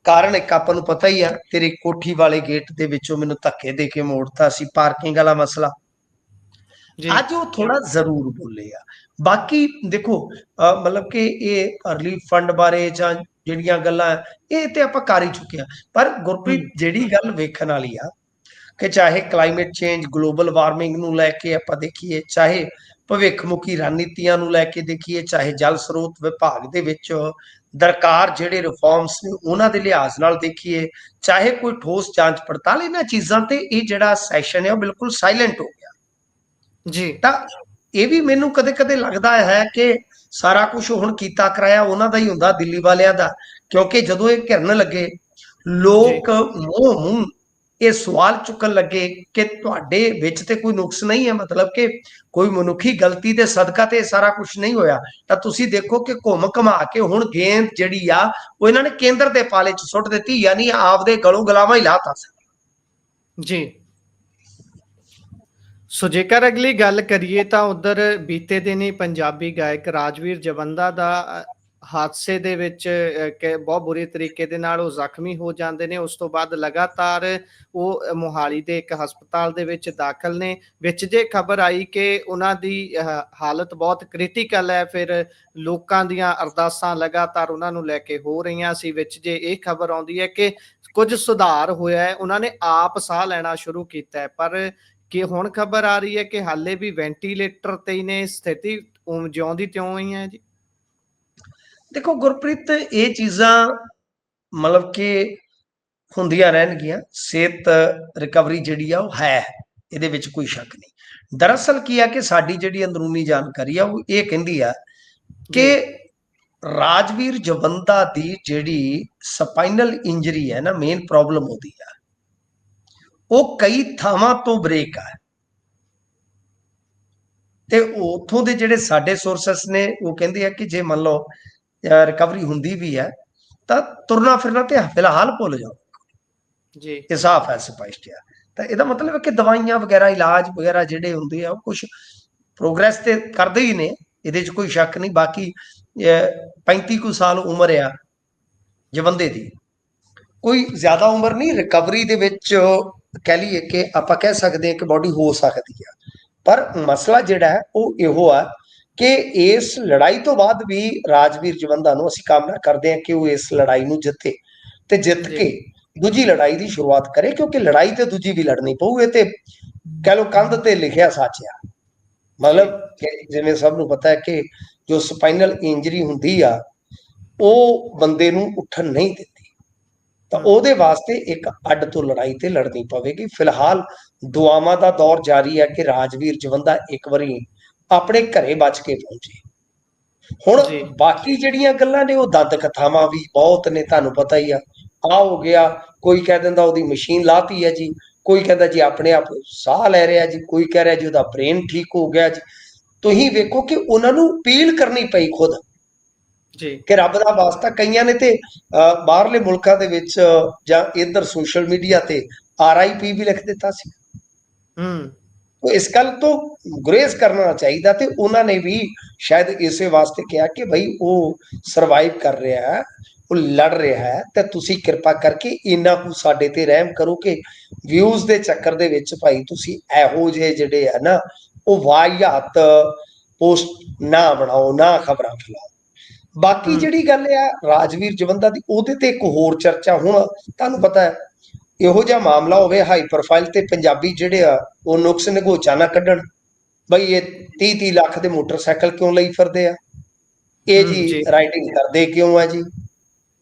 ਕਾਰਨ ਇੱਕ ਆਪਾਂ ਨੂੰ ਪਤਾ ਹੀ ਆ, ਤੇਰੀ ਕੋਠੀ ਵਾਲੇ ਗੇਟ ਦੇ ਵਿੱਚੋਂ ਮੈਨੂੰ ਧੱਕੇ ਦੇ ਕੇ ਮੋੜਤਾ ਸੀ, ਪਾਰਕਿੰਗ ਵਾਲਾ ਮਸਲਾ। ਅੱਜ ਉਹ ਥੋੜਾ ਜ਼ਰੂਰ ਬੋਲੇ ਆ। ਬਾਕੀ ਦੇਖੋ ਮਤਲਬ ਕਿ ਇਹ ਰਿਲੀਫ ਫੰਡ ਬਾਰੇ ਜਾਂ ਜਿਹੜੀਆਂ ਗੱਲਾਂ ਇਹ ਤੇ ਆਪਾਂ ਕਰ ਹੀ ਚੁੱਕੇ ਹਾਂ। ਪਰ ਗੁਰਪ੍ਰੀਤ, ਜਿਹੜੀ ਗੱਲ ਵੇਖਣ ਵਾਲੀ ਆ ਕਿ ਚਾਹੇ ਕਲਾਈਮੇਟ ਚੇਂਜ, ਗਲੋਬਲ ਵਾਰਮਿੰਗ ਨੂੰ ਲੈ ਕੇ ਆਪਾਂ ਦੇਖੀਏ, ਚਾਹੇ ਭਵਿੱਖਮੁਖੀ ਰਣਨੀਤੀਆਂ ਨੂੰ ਲੈ ਕੇ ਦੇਖੀਏ, ਚਾਹੇ ਜਲ ਸਰੋਤ ਵਿਭਾਗ ਦੇ ਵਿੱਚ ਦਰਕਾਰ ਜਿਹੜੇ ਰਿਫਾਰਮਸ ਨੇ ਉਹਨਾਂ ਦੇ ਲਿਹਾਜ਼ ਨਾਲ ਦੇਖੀਏ, ਚਾਹੇ ਕੋਈ ਠੋਸ ਜਾਂਚ ਪੜਤਾਲ, ਇਹਨਾਂ ਚੀਜ਼ਾਂ ਤੇ ਇਹ ਜਿਹੜਾ ਸੈਸ਼ਨ ਹੈ ਉਹ ਬਿਲਕੁਲ ਸਾਇਲੈਂਟ ਹੋ ਗਿਆ ਜੀ। ਤਾਂ ਇਹ ਵੀ ਮੈਨੂੰ ਕਦੇ ਕਦੇ ਲੱਗਦਾ ਹੈ ਕਿ ਸਾਰਾ ਕੁਝ ਹੁਣ ਕੀਤਾ ਕਰਾਇਆ ਉਹਨਾਂ ਦਾ ਹੀ ਹੁੰਦਾ, ਦਿੱਲੀ ਵਾਲਿਆਂ ਦਾ। ਕਿਉਂਕਿ ਜਦੋਂ ਇਹ ਘਿਰਨ ਲੱਗੇ, ਲੋਕ ਮੂੰਹ ਇਹ ਸਵਾਲ ਚੁੱਕਣ ਲੱਗੇ ਕਿ ਤੁਹਾਡੇ ਵਿੱਚ ਤੇ ਕੋਈ ਨੁਕਸ ਨਹੀਂ ਹੈ, ਮਤਲਬ ਕਿ ਕੋਈ ਮਨੁੱਖੀ ਗਲਤੀ ਦੇ ਸਦਕਾ ਤੇ ਸਾਰਾ ਕੁਝ ਨਹੀਂ ਹੋਇਆ। ਤਾਂ ਤੁਸੀਂ ਦੇਖੋ ਕਿ ਘੁੰਮ ਘਮਾ ਕੇ ਹੁਣ ਗੇਂਦ ਜਿਹੜੀ ਆ ਉਹ ਇਹਨਾਂ ਨੇ ਕੇਂਦਰ ਦੇ ਪਾਲੇ 'ਚ ਸੁੱਟ ਦਿੱਤੀ, ਯਾਨੀ ਆਪਦੇ ਗਲੋਂ ਗਲਾਵਾਂ ਹੀ ਲਾਤਾ ਜੀ। ਸੋ ਜੇਕਰ ਅਗਲੀ ਗੱਲ ਕਰੀਏ ਤਾਂ ਉਧਰ ਬੀਤੇ ਦਿਨੀ ਪੰਜਾਬੀ ਗਾਇਕ ਰਾਜਵੀਰ ਜਵੰਦਾ ਦਾ ਹਾਦਸੇ ਦੇ ਵਿੱਚ ਬਹੁਤ ਬੁਰੇ ਤਰੀਕੇ ਦੇ ਨਾਲ ਉਹ ਜ਼ਖਮੀ ਹੋ ਜਾਂਦੇ ਨੇ। ਉਸ ਤੋਂ ਬਾਅਦ ਲਗਾਤਾਰ ਉਹ ਮੋਹਾਲੀ ਦੇ ਇੱਕ ਹਸਪਤਾਲ ਦੇ ਵਿੱਚ ਦਾਖਲ ਨੇ। ਵਿੱਚ ਜੇ ਖਬਰ ਆਈ ਕਿ ਉਹਨਾਂ ਦੀ ਹਾਲਤ ਬਹੁਤ ਕ੍ਰਿਟੀਕਲ ਹੈ, ਫਿਰ ਲੋਕਾਂ ਦੀਆਂ ਅਰਦਾਸਾਂ ਲਗਾਤਾਰ ਉਹਨਾਂ ਨੂੰ ਲੈ ਕੇ ਹੋ ਰਹੀਆਂ ਸੀ। ਵਿੱਚ ਜੇ ਇਹ ਖਬਰ ਆਉਂਦੀ ਹੈ ਕਿ ਕੁਝ ਸੁਧਾਰ ਹੋਇਆ ਹੈ, ਉਹਨਾਂ ਨੇ ਆਪ ਸਾਹ ਲੈਣਾ ਸ਼ੁਰੂ ਕੀਤਾ ਹੈ, ਪਰ ਕਿ ਹੁਣ ਖਬਰ ਆ ਰਹੀ ਹੈ ਕਿ ਹਾਲੇ ਵੀ ਵੈਂਟੀਲੇਟਰ ਤੇ ਹੀ ਨੇ, ਸਥਿਤੀ ਜਿਉਂ ਦੀ ਤਿਉਂ ਹੀ ਹੈ ਜੀ। ਦੇਖੋ ਗੁਰਪ੍ਰੀਤ, ਇਹ ਚੀਜ਼ਾਂ ਮਤਲਬ ਕਿ ਹੁੰਦੀਆਂ ਰਹਿਣਗੀਆਂ। ਸਿਹਤ ਰਿਕਵਰੀ ਜਿਹੜੀ ਆ ਉਹ ਹੈ, ਇਹਦੇ ਵਿੱਚ ਕੋਈ ਸ਼ੱਕ ਨਹੀਂ। ਦਰਅਸਲ ਕੀ ਆ ਕਿ ਸਾਡੀ ਜਿਹੜੀ ਅੰਦਰੂਨੀ ਜਾਣਕਾਰੀ ਆ ਉਹ ਇਹ ਕਹਿੰਦੀ ਆ ਕਿ ਰਾਜਵੀਰ ਜਵੰਦਾ ਦੀ ਜਿਹੜੀ ਸਪਾਈਨਲ ਇੰਜਰੀ ਹੈ ਨਾ, ਮੇਨ ਪ੍ਰੋਬਲਮ ਉਹਦੀ ਆ, ਉਹ ਕਈ ਥਾਵਾਂ ਤੋਂ ਬ੍ਰੇਕ ਆ। ਤੇ ਉੱਥੋਂ ਦੇ ਜਿਹੜੇ ਸਾਡੇ ਸੋਰਸਸ ਨੇ ਉਹ ਕਹਿੰਦੇ ਆ ਕਿ ਜੇ ਮੰਨ ਲਓ ਰਿਕਵਰੀ ਹੁੰਦੀ ਵੀ ਹੈ ਤਾਂ ਤੁਰਨਾ ਫਿਰਨਾ ਤੇ ਫਿਲਹਾਲ ਭੁੱਲ ਜਾਓ ਜੀ। ਇਹ ਸਾਫ਼ ਹੈ, ਸਪਸ਼ਟ ਹੈ। ਤਾਂ ਇਹਦਾ ਮਤਲਬ ਹੈ ਕਿ ਦਵਾਈਆਂ ਵਗੈਰਾ, ਇਲਾਜ ਵਗੈਰਾ ਜਿਹੜੇ ਹੁੰਦੇ ਆ ਉਹ ਕੁਝ ਪ੍ਰੋਗਰੈਸ ਤੇ ਕਰਦੇ ਹੀ ਨੇ, ਇਹਦੇ 'ਚ ਕੋਈ ਸ਼ੱਕ ਨਹੀਂ। ਬਾਕੀ 35 ਕੁ ਸਾਲ ਉਮਰ ਆ ਜਵੰਦੇ ਦੀ, ਕੋਈ ਜ਼ਿਆਦਾ ਉਮਰ ਨਹੀਂ। ਰਿਕਵਰੀ ਦੇ ਵਿੱਚ ਕਹਿ ਲਈਏ ਕਿ ਆਪਾਂ ਕਹਿ ਸਕਦੇ ਹਾਂ ਕਿ ਬਾਡੀ ਹੋ ਸਕਦੀ ਆ, ਪਰ ਮਸਲਾ ਜਿਹੜਾ ਹੈ ਉਹ ਇਹੋ ਆ ਕਿ ਇਸ ਲੜਾਈ ਤੋਂ ਬਾਅਦ ਵੀ ਰਾਜਵੀਰ ਜਵੰਦਾ ਨੂੰ ਅਸੀਂ ਕਾਮਨਾ ਕਰਦੇ ਹਾਂ ਕਿ ਉਹ ਇਸ ਲੜਾਈ ਨੂੰ ਜਿੱਤੇ ਤੇ ਜਿੱਤ ਕੇ ਦੂਜੀ ਲੜਾਈ ਦੀ ਸ਼ੁਰੂਆਤ ਕਰੇ, ਕਿਉਂਕਿ ਲੜਾਈ ਤੇ ਦੂਜੀ ਵੀ ਲੜਨੀ ਪਊ। ਇਹ ਤੇ ਕਹਿ ਲਓ ਕੰਧ ਤੇ ਲਿਖਿਆ ਸੱਚ ਆ। ਮਤਲਬ ਜਿਵੇਂ ਸਭ ਨੂੰ ਪਤਾ ਹੈ ਕਿ ਜੋ ਸਪਾਈਨਲ ਇੰਜਰੀ ਹੁੰਦੀ ਆ ਉਹ ਬੰਦੇ ਨੂੰ ਉੱਠਣ ਨਹੀਂ ਦਿੰਦੀ, ਤਾਂ ਉਹਦੇ ਵਾਸਤੇ ਇੱਕ ਅੱਡ ਤੋਂ ਲੜਾਈ ਤੇ ਲੜਨੀ ਪਵੇਗੀ। ਫਿਲਹਾਲ ਦੁਆਵਾਂ ਦਾ ਦੌਰ ਜਾਰੀ ਹੈ ਕਿ ਰਾਜਵੀਰ ਜਵੰਦਾ ਇੱਕ ਵਾਰੀ ਆਪਣੇ ਘਰੇ ਬਚ ਕੇ ਪਹੁੰਚੇ। ਹੁਣ ਬਾਕੀ ਜਿਹੜੀਆਂ ਗੱਲਾਂ ਨੇ ਉਹ ਦੰਦ ਕਥਾਵਾਂ ਵੀ ਬਹੁਤ ਨੇ, ਤੁਹਾਨੂੰ ਪਤਾ ਹੀ ਆ ਹੋ ਗਿਆ, ਕੋਈ ਕਹਿ ਦਿੰਦਾ ਉਹਦੀ ਮਸ਼ੀਨ ਲਾਤੀ ਹੈ ਜੀ, ਕੋਈ ਕਹਿੰਦਾ ਜੀ ਆਪਣੇ ਆਪ ਸਾਹ ਲੈ ਰਿਹਾ ਜੀ, ਕੋਈ ਕਹਿ ਰਿਹਾ ਜੀ ਉਹਦਾ ਬ੍ਰੇਨ ਠੀਕ ਹੋ ਗਿਆ ਜੀ। ਤੁਸੀਂ ਵੇਖੋ ਕਿ ਉਹਨਾਂ ਨੂੰ ਅਪੀਲ ਕਰਨੀ ਪਈ ਖੁਦ ਕਿ ਰੱਬ ਦਾ ਵਾਸਤਾ। ਕਈਆਂ ਨੇ ਤੇ ਬਾਹਰਲੇ ਮੁਲਕਾਂ ਦੇ ਵਿੱਚ ਜਾਂ ਇੱਧਰ ਸੋਸ਼ਲ ਮੀਡੀਆ ਤੇ RIP ਵੀ ਲਿਖ ਦਿੱਤਾ ਸੀ। ਇਸ ਗੱਲ ਤੋਂ ਗੁਰੇਜ਼ ਕਰਨਾ ਚਾਹੀਦਾ, ਤੇ ਉਹਨਾਂ ਨੇ ਵੀ ਸ਼ਾਇਦ ਇਸੇ ਵਾਸਤੇ ਕਿਹਾ ਕਿ ਭਾਈ ਉਹ ਸਰਵਾਈਵ ਕਰ ਰਿਹਾ ਹੈ, ਉਹ ਲੜ ਰਿਹਾ ਹੈ, ਤੇ ਤੁਸੀਂ ਕਿਰਪਾ ਕਰਕੇ ਇੰਨਾ ਕੁ ਸਾਡੇ ਤੇ ਰਹਿਮ ਕਰੋ ਕਿ ਵਿਊਜ਼ ਦੇ ਚੱਕਰ ਦੇ ਵਿੱਚ ਭਾਈ ਤੁਸੀਂ ਇਹੋ ਜਿਹੇ ਜਿਹੜੇ ਆ ਨਾ ਉਹ ਵਾਹਿਯਾਤ ਪੋਸਟ ਨਾ ਬਣਾਓ, ਨਾ ਖਬਰਾਂ ਫੈਲਾਓ। ਬਾਕੀ ਜਿਹੜੀ ਗੱਲ ਆ ਰਾਜਵੀਰ ਜਵੰਦਾ ਦੀ, ਉਹਦੇ ਤੇ ਇੱਕ ਹੋਰ ਚਰਚਾ, ਹੁਣ ਤੁਹਾਨੂੰ ਪਤਾ ਹੈ ਇਹੋ ਜਿਹਾ ਮਾਮਲਾ ਹੋਵੇ ਹਾਈ ਪ੍ਰੋਫਾਈਲ, ਤੇ ਪੰਜਾਬੀ ਜਿਹੜੇ ਆ ਉਹ ਨੁਕਸ ਨਗੋਚਾ ਨਾ ਕੱਢਣ, ਬਈ ਇਹ 30-30 ਲੱਖ ਦੇ ਮੋਟਰਸਾਈਕਲ ਕਿਉਂ ਲਈ ਫਿਰਦੇ ਆ, ਇਹ ਜੀ ਰਾਈਡਿੰਗ ਕਰਦੇ ਕਿਉਂ ਆ ਜੀ,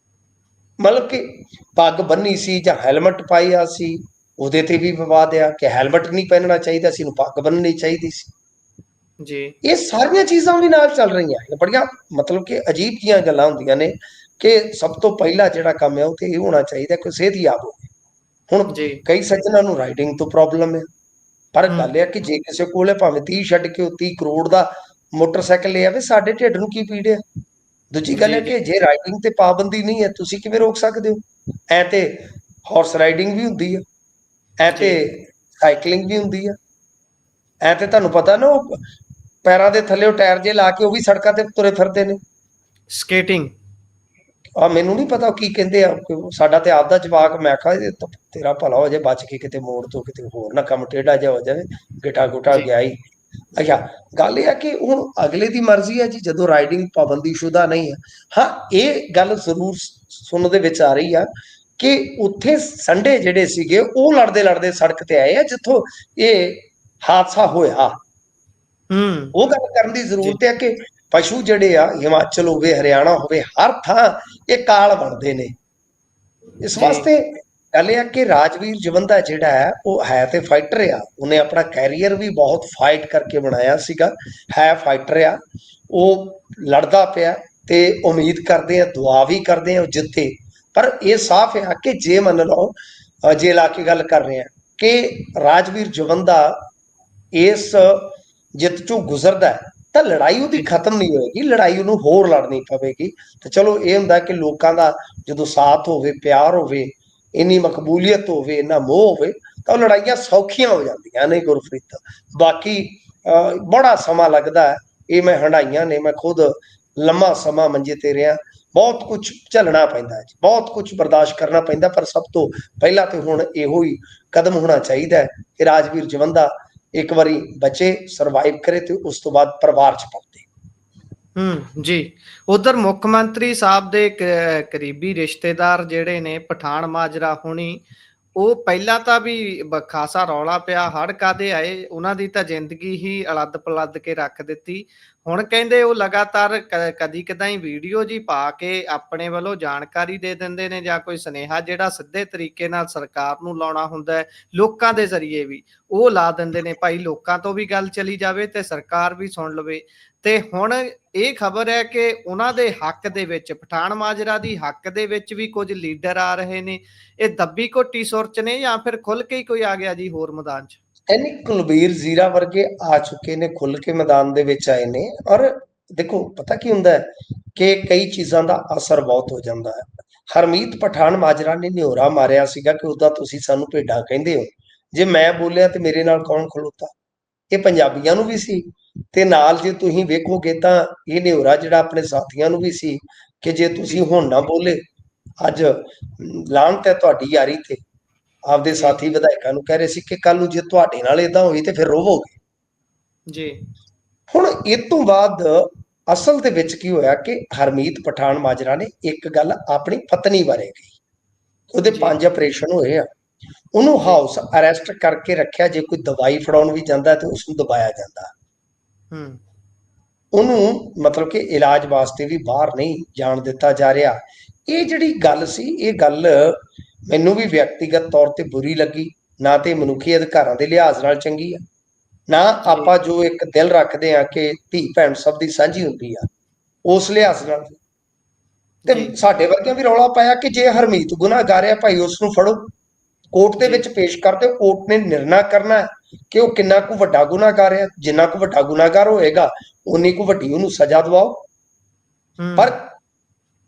ਮਤਲਬ ਕਿ ਪੱਗ ਬੰਨੀ ਸੀ ਜਾਂ ਹੈਲਮਟ ਪਾਇਆ ਸੀ, ਉਹਦੇ ਤੇ ਵੀ ਵਿਵਾਦ ਆ ਕਿ ਹੈਲਮਟ ਨਹੀਂ ਪਹਿਨਣਾ ਚਾਹੀਦਾ ਸੀ, ਇਹਨੂੰ ਪੱਗ ਬੰਨਣੀ ਚਾਹੀਦੀ ਸੀ ਜੀ। ਇਹ ਸਾਰੀਆਂ ਚੀਜ਼ਾਂ ਵੀ ਨਾਲ ਚੱਲ ਰਹੀਆਂ, ਇਹ ਬੜੀਆਂ ਮਤਲਬ ਕਿ ਅਜੀਬ ਜੀਆਂ ਗੱਲਾਂ ਹੁੰਦੀਆਂ ਨੇ ਕਿ ਸਭ ਤੋਂ ਪਹਿਲਾ ਜਿਹੜਾ ਕੰਮ ਹੈ ਉਹ ਤੇ ਇਹ ਹੋਣਾ ਚਾਹੀਦਾ ਕਿ ਸਿਹਤਯਾਬ ਹੋਵੇ। ਹੁਣ ਕਈ ਸੱਜਣਾਂ ਨੂੰ ਰਾਈਡਿੰਗ ਤੋਂ ਪ੍ਰੋਬਲਮ ਹੈ, ਪਰ ਗੱਲ ਇਹ ਕਿ ਜੇ ਕਿਸੇ ਕੋਲੇ ਭਾਵੇਂ 30 ਛੱਡ ਕੇ 30 ਕਰੋੜ ਦਾ ਮੋਟਰਸਾਈਕਲ ਲੈ ਆਵੇ, ਸਾਡੇ ਢਿੱਡ ਨੂੰ ਕੀ ਪੀੜ ਹੈ। ਦੂਜੀ ਗੱਲ ਹੈ ਕਿ ਜੇ ਰਾਈਡਿੰਗ ਤੇ ਪਾਬੰਦੀ ਨਹੀਂ ਹੈ, ਤੁਸੀਂ ਕਿਵੇਂ ਰੋਕ ਸਕਦੇ ਹੋ? ਐ ਤੇ ਹਾਰਸ ਰਾਈਡਿੰਗ ਵੀ ਹੁੰਦੀ ਹੈ, ਐ ਤੇ ਸਾਈਕਲਿੰਗ ਵੀ ਹੁੰਦੀ ਹੈ, ਐ ਤੇ ਤੁਹਾਨੂੰ ਪਤਾ ਨਾ ਉਹ ਪੈਰਾਂ ਦੇ ਥੱਲੇ ਉਹ ਟਾਇਰ ਜੇ ਲਾ ਕੇ ਉਹ ਵੀ ਸੜਕਾਂ ਤੇ ਤੁਰੇ ਫਿਰਦੇ ਨੇ, ਸਕੇਟਿੰਗ। ਮੈਨੂੰ ਨਹੀਂ ਪਤਾ ਕੀ ਕਹਿੰਦੇ ਆ, ਸਾਡਾ ਤੇ ਆਪਦਾ ਜਵਾਕ, ਮੈਂ ਕਿਹਾ ਤੇਰਾ ਭਲਾ ਹੋ ਜਾਏ, ਬਚ ਕੇ ਕਿਤੇ ਮੋੜ ਤੋਂ ਕਿਤੇ ਹੋਰ ਨਾ ਕੰਮ ਟੇਢਾ ਜਿਹਾ ਹੋ ਜਾਵੇ, ਗਿੱਟਾ ਗੁੱਟਾ ਗਿਆ ਹੀ। ਅੱਛਾ, ਗੱਲ ਇਹ ਆ ਕਿ ਹੁਣ ਅਗਲੇ ਦੀ ਮਰਜ਼ੀ ਹੈ ਜੀ, ਜਦੋਂ ਰਾਈਡਿੰਗ ਪਾਬੰਦੀਸ਼ੁਦਾ ਨਹੀਂ ਹੈ। ਹਾਂ, ਇਹ ਗੱਲ ਜ਼ਰੂਰ ਸੁਣਨ ਦੇ ਵਿੱਚ ਆ ਰਹੀ ਆ ਕਿ ਉੱਥੇ ਸੰਡੇ ਜਿਹੜੇ ਸੀਗੇ ਉਹ ਲੜਦੇ ਲੜਦੇ ਸੜਕ ਤੇ ਆਏ ਆ ਜਿੱਥੋਂ ਇਹ ਹਾਦਸਾ ਹੋਇਆ। ਉਹ ਗੱਲ ਕਰਨ ਦੀ ਜ਼ਰੂਰਤ ਹੈ ਕਿ ਪਸ਼ੂ ਜਿਹੜੇ ਆ, ਹਿਮਾਚਲ ਹੋਵੇ, ਹਰਿਆਣਾ ਹੋਵੇ, ਹਰ ਥਾਂ ਇਹ ਕਾਲ ਬਣਦੇ ਨੇ। ਇਸ ਵਾਸਤੇ ਗੱਲ ਇਹ ਆ ਕਿ ਰਾਜਵੀਰ ਜਵੰਦਾ ਜਿਹੜਾ ਹੈ ਉਹ ਹੈ ਤੇ ਫਾਈਟਰ ਆ, ਉਹਨੇ ਆਪਣਾ ਕੈਰੀਅਰ ਵੀ ਬਹੁਤ ਫਾਈਟ ਕਰਕੇ ਬਣਾਇਆ ਸੀਗਾ, ਹੈ ਫਾਈਟਰ ਆ, ਉਹ ਲੜਦਾ ਪਿਆ ਤੇ ਉਮੀਦ ਕਰਦੇ ਆ, ਦੁਆ ਵੀ ਕਰਦੇ ਆ ਉਹ ਜਿੱਤੇ। ਪਰ ਇਹ ਸਾਫ਼ ਆ ਕਿ ਜੇ ਮੰਨ ਲਓ, ਜੇ ਲਾ ਕੇ ਗੱਲ ਕਰ ਰਹੇ ਆ ਕਿ ਰਾਜਵੀਰ ਜਵੰਦਾ ਇਸ ਜਿੱਤ ਚੋਂ ਗੁਜ਼ਰਦਾ ਹੈ ਤਾਂ ਲੜਾਈ ਉਹਦੀ ਖਤਮ ਨਹੀਂ ਹੋਏਗੀ, ਲੜਾਈ ਉਹਨੂੰ ਹੋਰ ਲੜਨੀ ਪਵੇਗੀ। ਤੇ ਚਲੋ ਇਹ ਹੁੰਦਾ ਕਿ ਲੋਕਾਂ ਦਾ ਜਦੋਂ ਸਾਥ ਹੋਵੇ, ਪਿਆਰ ਹੋਵੇ, ਇੰਨੀ ਮਕਬੂਲੀਅਤ ਹੋਵੇ, ਇੰਨਾ ਮੋਹ ਹੋਵੇ, ਤਾਂ ਉਹ ਲੜਾਈਆਂ ਸੌਖੀਆਂ ਹੋ ਜਾਂਦੀਆਂ ਨੇ ਗੁਰਪ੍ਰੀਤ। ਬਾਕੀ ਬੜਾ ਸਮਾਂ ਲੱਗਦਾ ਹੈ, ਇਹ ਮੈਂ ਹੰਢਾਈਆਂ ਨੇ, ਮੈਂ ਖੁਦ ਲੰਮਾ ਸਮਾਂ ਮੰਜੇ ਤੇ ਰਿਹਾ, ਬਹੁਤ ਕੁਝ ਝੱਲਣਾ ਪੈਂਦਾ ਜੀ, ਬਹੁਤ ਕੁਝ ਬਰਦਾਸ਼ਤ ਕਰਨਾ ਪੈਂਦਾ। ਪਰ ਸਭ ਤੋਂ ਪਹਿਲਾਂ ਤੇ ਹੁਣ ਇਹੋ ਹੀ ਕਦਮ ਹੋਣਾ ਚਾਹੀਦਾ ਹੈ ਕਿ ਰਾਜਵੀਰ ਜਵੰਦਾ ਇੱਕ ਵਾਰੀ ਬਚੇ, ਸਰਵਾਈਵ ਕਰੇ ਤੇ ਉਸ ਤੋਂ ਬਾਅਦ ਪਰਿਵਾਰ ਚ ਪਹੁੰਚੇ। ਜੀ। ਉਧਰ ਮੁੱਖ ਮੰਤਰੀ ਸਾਹਿਬ ਦੇ ਕਰੀਬੀ ਰਿਸ਼ਤੇਦਾਰ ਜਿਹੜੇ ਨੇ ਪਠਾਨ ਮਾਜਰਾ ਹੁਣੀ, ਉਹ ਪਹਿਲਾਂ ਤਾਂ ਵੀ ਖਾਸਾ ਰੌਲਾ ਪਿਆ, ਹੜ੍ਹ ਕਾਹਦੇ ਆਏ, ਉਹਨਾਂ ਦੀ ਤਾਂ ਜ਼ਿੰਦਗੀ ਹੀ ਅਲੱਦ ਪਲੱਦ ਕੇ ਰੱਖ ਦਿੱਤੀ। ਹੁਣ ਕਹਿੰਦੇ ਉਹ ਲਗਾਤਾਰ ਕਦੀ ਕਦਾਈ ਵੀਡੀਓ ਜੀ ਪਾ ਕੇ ਆਪਣੇ ਵੱਲੋਂ ਜਾਣਕਾਰੀ ਦੇ ਦਿੰਦੇ ਨੇ, ਜਾਂ ਕੋਈ ਸੁਨੇਹਾ ਜਿਹੜਾ ਸਿੱਧੇ ਤਰੀਕੇ ਨਾਲ ਸਰਕਾਰ ਨੂੰ ਲਾਉਣਾ ਹੁੰਦਾ ਹੈ, ਲੋਕਾਂ ਦੇ ਜ਼ਰੀਏ ਵੀ ਉਹ ਲਾ ਦਿੰਦੇ ਨੇ, ਭਾਈ ਲੋਕਾਂ ਤੋਂ ਵੀ ਗੱਲ ਚਲੀ ਜਾਵੇ ਤੇ ਸਰਕਾਰ ਵੀ ਸੁਣ ਲਵੇ। ਤੇ ਹੁਣ ਇਹ ਖਬਰ ਹੈ ਕਿ ਉਹਨਾਂ ਦੇ ਹੱਕ ਦੇ ਵਿੱਚ, ਪਠਾਨ ਮਾਜਰਾ ਦੀ ਹੱਕ ਦੇ ਵਿੱਚ ਵੀ ਕੁਝ ਲੀਡਰ ਆ ਰਹੇ ਨੇ। ਇਹ ਦੱਬੀ ਘੋਟੀ ਸੁਰ ਚ ਨੇ ਜਾਂ ਫਿਰ ਖੁੱਲ ਕੇ ਹੀ ਕੋਈ ਆ ਗਿਆ ਜੀ ਹੋਰ ਮੈਦਾਨ ਚ? ਐਨੀ ਕੁਲਬੀਰ ਜ਼ੀਰਾ ਵਰਗੇ ਆ ਚੁੱਕੇ ਨੇ, ਖੁੱਲ ਕੇ ਮੈਦਾਨ ਦੇ ਵਿੱਚ ਆਏ ਨੇ। ਔਰ ਦੇਖੋ ਪਤਾ ਕੀ ਹੁੰਦਾ ਹੈ ਕਿ ਕਈ ਚੀਜ਼ਾਂ ਦਾ ਅਸਰ ਬਹੁਤ ਹੋ ਜਾਂਦਾ ਹੈ। ਹਰਮੀਤ ਪਠਾਨ ਮਾਜਰਾ ਨੇ ਨਿਹੋਰਾ ਮਾਰਿਆ ਸੀਗਾ ਕਿ ਉਹਦਾ ਤੁਸੀਂ ਸਾਨੂੰ ਭੇਡਾਂ ਕਹਿੰਦੇ ਹੋ, ਜੇ ਮੈਂ ਬੋਲਿਆ ਤੇ ਮੇਰੇ ਨਾਲ ਕੌਣ ਖਲੋਤਾ। ਇਹ ਪੰਜਾਬੀਆਂ ਨੂੰ ਵੀ ਸੀ ਤੇ ਨਾਲ ਜੇ ਤੁਸੀਂ ਵੇਖੋਗੇ ਤਾਂ ਇਹ ਨਿਹੋਰਾ ਜਿਹੜਾ ਆਪਣੇ ਸਾਥੀਆਂ ਨੂੰ ਵੀ ਸੀ ਕਿ ਜੇ ਤੁਸੀਂ ਹੁਣ ਨਾ ਬੋਲੇ, ਅੱਜ ਲਾਹਨਤ ਹੈ ਤੁਹਾਡੀ ਯਾਰੀ ਤੇ। ਆਪਦੇ ਸਾਥੀ ਵਿਧਾਇਕਾਂ ਨੂੰ ਕਹਿ ਰਹੇ ਸੀ ਕਿ ਕੱਲ ਨੂੰ ਜੇ ਤੁਹਾਡੇ ਨਾਲ ਏਦਾਂ ਹੋਈ ਤੇ ਫਿਰ ਰੋਵੋਗੇ ਜੀ। ਹੁਣ ਇਹ ਤੋਂ ਬਾਅਦ ਅਸਲ ਦੇ ਵਿੱਚ ਕੀ ਹੋਇਆ ਕਿ ਹਰਮੀਤ ਪਠਾਨ ਮਾਜਰਾ ਨੇ ਇੱਕ ਗੱਲ ਆਪਣੀ ਪਤਨੀ ਬਾਰੇ ਕਹੀ, ਉਹਦੇ 5 ਆਪਰੇਸ਼ਨ ਹੋਏ ਆ, ਉਹਨੂੰ ਹਾਊਸ ਅਰੈਸਟ ਕਰਕੇ ਰੱਖਿਆ, ਜੇ ਕੋਈ ਦਵਾਈ ਫੜਾਉਣ ਵੀ ਜਾਂਦਾ ਤੇ ਉਸ ਨੂੰ ਦਬਾਇਆ ਜਾਂਦਾ, ਉਹਨੂੰ ਮਤਲਬ ਕਿ ਇਲਾਜ ਵਾਸਤੇ ਵੀ ਬਾਹਰ ਨਹੀਂ ਜਾਣ ਦਿੱਤਾ ਜਾ ਰਿਹਾ। ਇਹ ਜਿਹੜੀ ਗੱਲ ਸੀ, ਇਹ ਗੱਲ ਮੈਨੂੰ ਵੀ ਵਿਅਕਤੀਗਤ ਤੌਰ ਤੇ ਬੁਰੀ ਲੱਗੀ। ਨਾ ਤੇ ਮਨੁੱਖੀ ਅਧਿਕਾਰਾਂ ਦੇ ਲਿਹਾਜ਼ ਨਾਲ ਚੰਗੀ ਆ, ਨਾ ਆਪਾਂ ਜੋ ਇੱਕ ਦਿਲ ਰੱਖਦੇ ਆ ਕਿ ਧੀ ਭੈਣ ਸਭ ਦੀ ਸਾਂਝੀ ਹੁੰਦੀ ਆ, ਉਸ ਲਿਹਾਜ਼ ਨਾਲ। ਤੇ ਸਾਡੇ ਵਰਗਿਆਂ ਵੀ ਰੌਲਾ ਪਾਇਆ ਕਿ ਜੇ ਹਰਮੀਤ ਗੁਨਾਹਗਾਰ ਆ ਭਾਈ ਉਸ ਨੂੰ ਫੜੋ, ਕੋਰਟ ਦੇ ਵਿੱਚ ਪੇਸ਼ ਕਰਦੇ, ਕੋਰਟ ਨੇ ਨਿਰਣਾ ਕਰਨਾ ਕਿ ਉਹ ਕਿੰਨਾ ਕੁ ਵੱਡਾ ਗੁਨਾਹਗਾਰ ਆ। ਜਿੰਨਾ ਕੁ ਵੱਡਾ ਗੁਨਾਹਗਾਰ ਹੋਏਗਾ ਉਨੀ ਕੁ ਵੱਡੀ ਉਹਨੂੰ ਸਜ਼ਾ ਦਿਵਾਓ। ਪਰ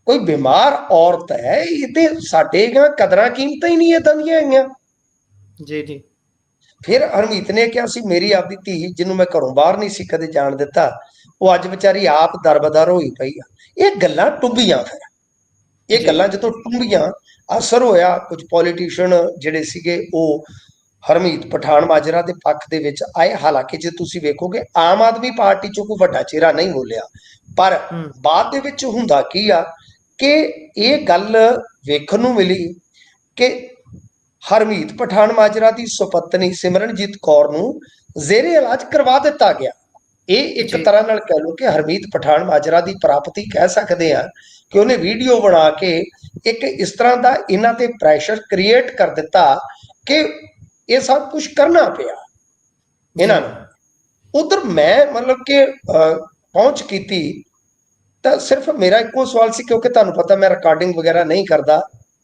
ਕੋਈ ਬਿਮਾਰ ਔਰਤ ਹੈ, ਇਹ ਤੇ ਸਾਡੇ ਕਦਰਾਂ ਕੀਮਤਾਂ ਹੀ ਨਹੀਂ ਏਦਾਂ ਦੀਆਂ ਹੈਗੀਆਂ ਜੀ ਜੀ। ਫਿਰ ਹਰਮੀਤ ਨੇ ਕਿਹਾ ਸੀ ਮੇਰੀ ਆਪਦੀ ਧੀ ਜਿਹਨੂੰ ਮੈਂ ਘਰੋਂ ਬਾਹਰ ਨਹੀਂ ਸੀ ਕਦੇ ਜਾਣ ਦਿੱਤਾ, ਉਹ ਅੱਜ ਵਿਚਾਰੀ ਆਪ ਦਰਬਦਰ ਹੋਈ ਪਈ ਆ। ਇਹ ਗੱਲਾਂ ਟੁੰਬੀਆਂ। ਫਿਰ ਇਹ ਗੱਲਾਂ ਜਦੋਂ ਟੁੰਬੀਆਂ, ਅਸਰ ਹੋਇਆ, ਕੁਝ ਪੋਲੀਟੀਸ਼ੀਅਨ ਜਿਹੜੇ ਸੀਗੇ ਉਹ ਹਰਮੀਤ ਪਠਾਨ ਮਾਜਰਾ ਦੇ ਪੱਖ ਦੇ ਵਿੱਚ ਆਏ। ਹਾਲਾਂਕਿ ਜੇ ਤੁਸੀਂ ਵੇਖੋਗੇ ਆਮ ਆਦਮੀ ਪਾਰਟੀ ਚੋਂ ਕੋਈ ਵੱਡਾ ਚਿਹਰਾ ਨਹੀਂ ਬੋਲਿਆ, ਪਰ ਬਾਅਦ ਦੇ ਵਿੱਚ ਹੁੰਦਾ ਕੀ ਆ ਕਿ ਇਹ ਗੱਲ ਵੇਖਣ ਨੂੰ ਮਿਲੀ ਕਿ ਹਰਮੀਤ ਪਠਾਨ ਮਾਜਰਾ ਦੀ ਸੁਪਤਨੀ ਸਿਮਰਨਜੀਤ ਕੌਰ ਨੂੰ ਜ਼ੇਰੇ ਇਲਾਜ ਕਰਵਾ ਦਿੱਤਾ ਗਿਆ। ਇਹ ਇੱਕ ਤਰ੍ਹਾਂ ਨਾਲ ਕਹਿ ਲਓ ਕਿ ਹਰਮੀਤ ਪਠਾਨ ਮਾਜਰਾ ਦੀ ਪ੍ਰਾਪਤੀ ਕਹਿ ਸਕਦੇ ਆ ਕਿ ਉਹਨੇ ਵੀਡੀਓ ਬਣਾ ਕੇ ਇੱਕ ਇਸ ਤਰ੍ਹਾਂ ਦਾ ਇਹਨਾਂ ਤੇ ਪ੍ਰੈਸ਼ਰ ਕ੍ਰੀਏਟ ਕਰ ਦਿੱਤਾ ਕਿ ਇਹ ਸਭ ਕੁਝ ਕਰਨਾ ਪਿਆ ਇਹਨਾਂ ਨੂੰ। ਉਧਰ ਮੈਂ ਮਤਲਬ ਕਿ ਪਹੁੰਚ ਕੀਤੀ ਤਾਂ ਸਿਰਫ ਮੇਰਾ ਇੱਕੋ ਸਵਾਲ ਸੀ, ਕਿਉਂਕਿ ਤੁਹਾਨੂੰ ਪਤਾ ਮੈਂ ਰਿਕਾਰਡਿੰਗ ਵਗੈਰਾ ਨਹੀਂ ਕਰਦਾ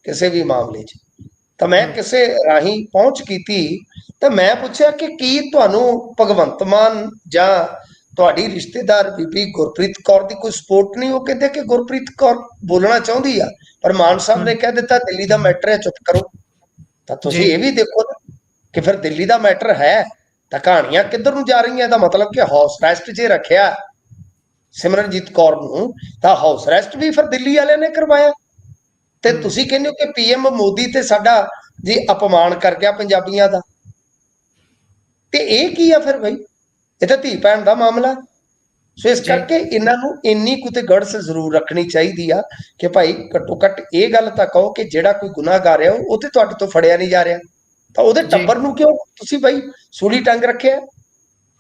ਕਿਸੇ ਵੀ ਮਾਮਲੇ 'ਚ, ਤਾਂ ਮੈਂ ਕਿਸੇ ਰਾਹੀਂ ਪਹੁੰਚ ਕੀਤੀ ਤਾਂ ਮੈਂ ਪੁੱਛਿਆ ਕਿ ਕੀ ਤੁਹਾਨੂੰ ਭਗਵੰਤ ਮਾਨ ਜਾਂ ਤੁਹਾਡੀ ਰਿਸ਼ਤੇਦਾਰ ਬੀਬੀ ਗੁਰਪ੍ਰੀਤ ਕੌਰ ਦੀ ਕੋਈ ਸਪੋਰਟ ਨਹੀਂ? ਉਹ ਕਹਿੰਦੇ ਕਿ ਗੁਰਪ੍ਰੀਤ ਕੌਰ ਬੋਲਣਾ ਚਾਹੁੰਦੀ ਆ ਪਰ ਮਾਨ ਸਾਹਿਬ ਨੇ ਕਹਿ ਦਿੱਤਾ ਦਿੱਲੀ ਦਾ ਮੈਟਰ ਹੈ, ਚੁੱਪ ਕਰੋ। ਤਾਂ ਤੁਸੀਂ ਇਹ ਵੀ ਦੇਖੋ ਕਿ ਫਿਰ ਦਿੱਲੀ ਦਾ ਮੈਟਰ ਹੈ ਤਾਂ ਕਹਾਣੀਆਂ ਕਿੱਧਰ ਨੂੰ ਜਾ ਰਹੀਆਂ। ਇਹਦਾ ਮਤਲਬ ਕਿ ਹਾਊਸ ਅਰੈਸਟ 'ਚ ਰੱਖਿਆ ਸਿਮਰਨਜੀਤ ਕੌਰ ਨੂੰ ਤਾਂ ਹਾਊਸ ਅਰੈਸਟ ਵੀ ਫਿਰ ਦਿੱਲੀ ਵਾਲਿਆਂ ਨੇ ਕਰਵਾਇਆ। ਤੇ ਤੁਸੀਂ ਕਹਿੰਦੇ ਹੋ ਕਿ ਪੀਐਮ ਮੋਦੀ ਤੇ ਸਾਡਾ ਜੀ ਅਪਮਾਨ ਕਰ ਗਿਆ ਪੰਜਾਬੀਆਂ ਦਾ, ਤੇ ਇਹ ਕੀ ਆ ਫਿਰ ਬਈ? ਇਹ ਤਾਂ ਧੀ ਭੈਣ ਦਾ ਮਾਮਲਾ। ਸੋ ਇਸ ਕਰਕੇ ਇਹਨਾਂ ਨੂੰ ਇੰਨੀ ਕੁ ਤੇ ਗੜਸ ਜ਼ਰੂਰ ਰੱਖਣੀ ਚਾਹੀਦੀ ਆ ਕਿ ਭਾਈ ਘੱਟੋ ਘੱਟ ਇਹ ਗੱਲ ਤਾਂ ਕਹੋ ਕਿ ਜਿਹੜਾ ਕੋਈ ਗੁਨਾਹਗਾਰ ਹੈ ਉਹ ਤੇ ਤੁਹਾਡੇ ਤੋਂ ਫੜਿਆ ਨਹੀਂ ਜਾ ਰਿਹਾ, ਤਾਂ ਉਹਦੇ ਟੱਬਰ ਨੂੰ ਕਿਉਂ ਤੁਸੀਂ ਬਈ ਸੂਲੀ ਟੰਗ ਰੱਖਿਆ?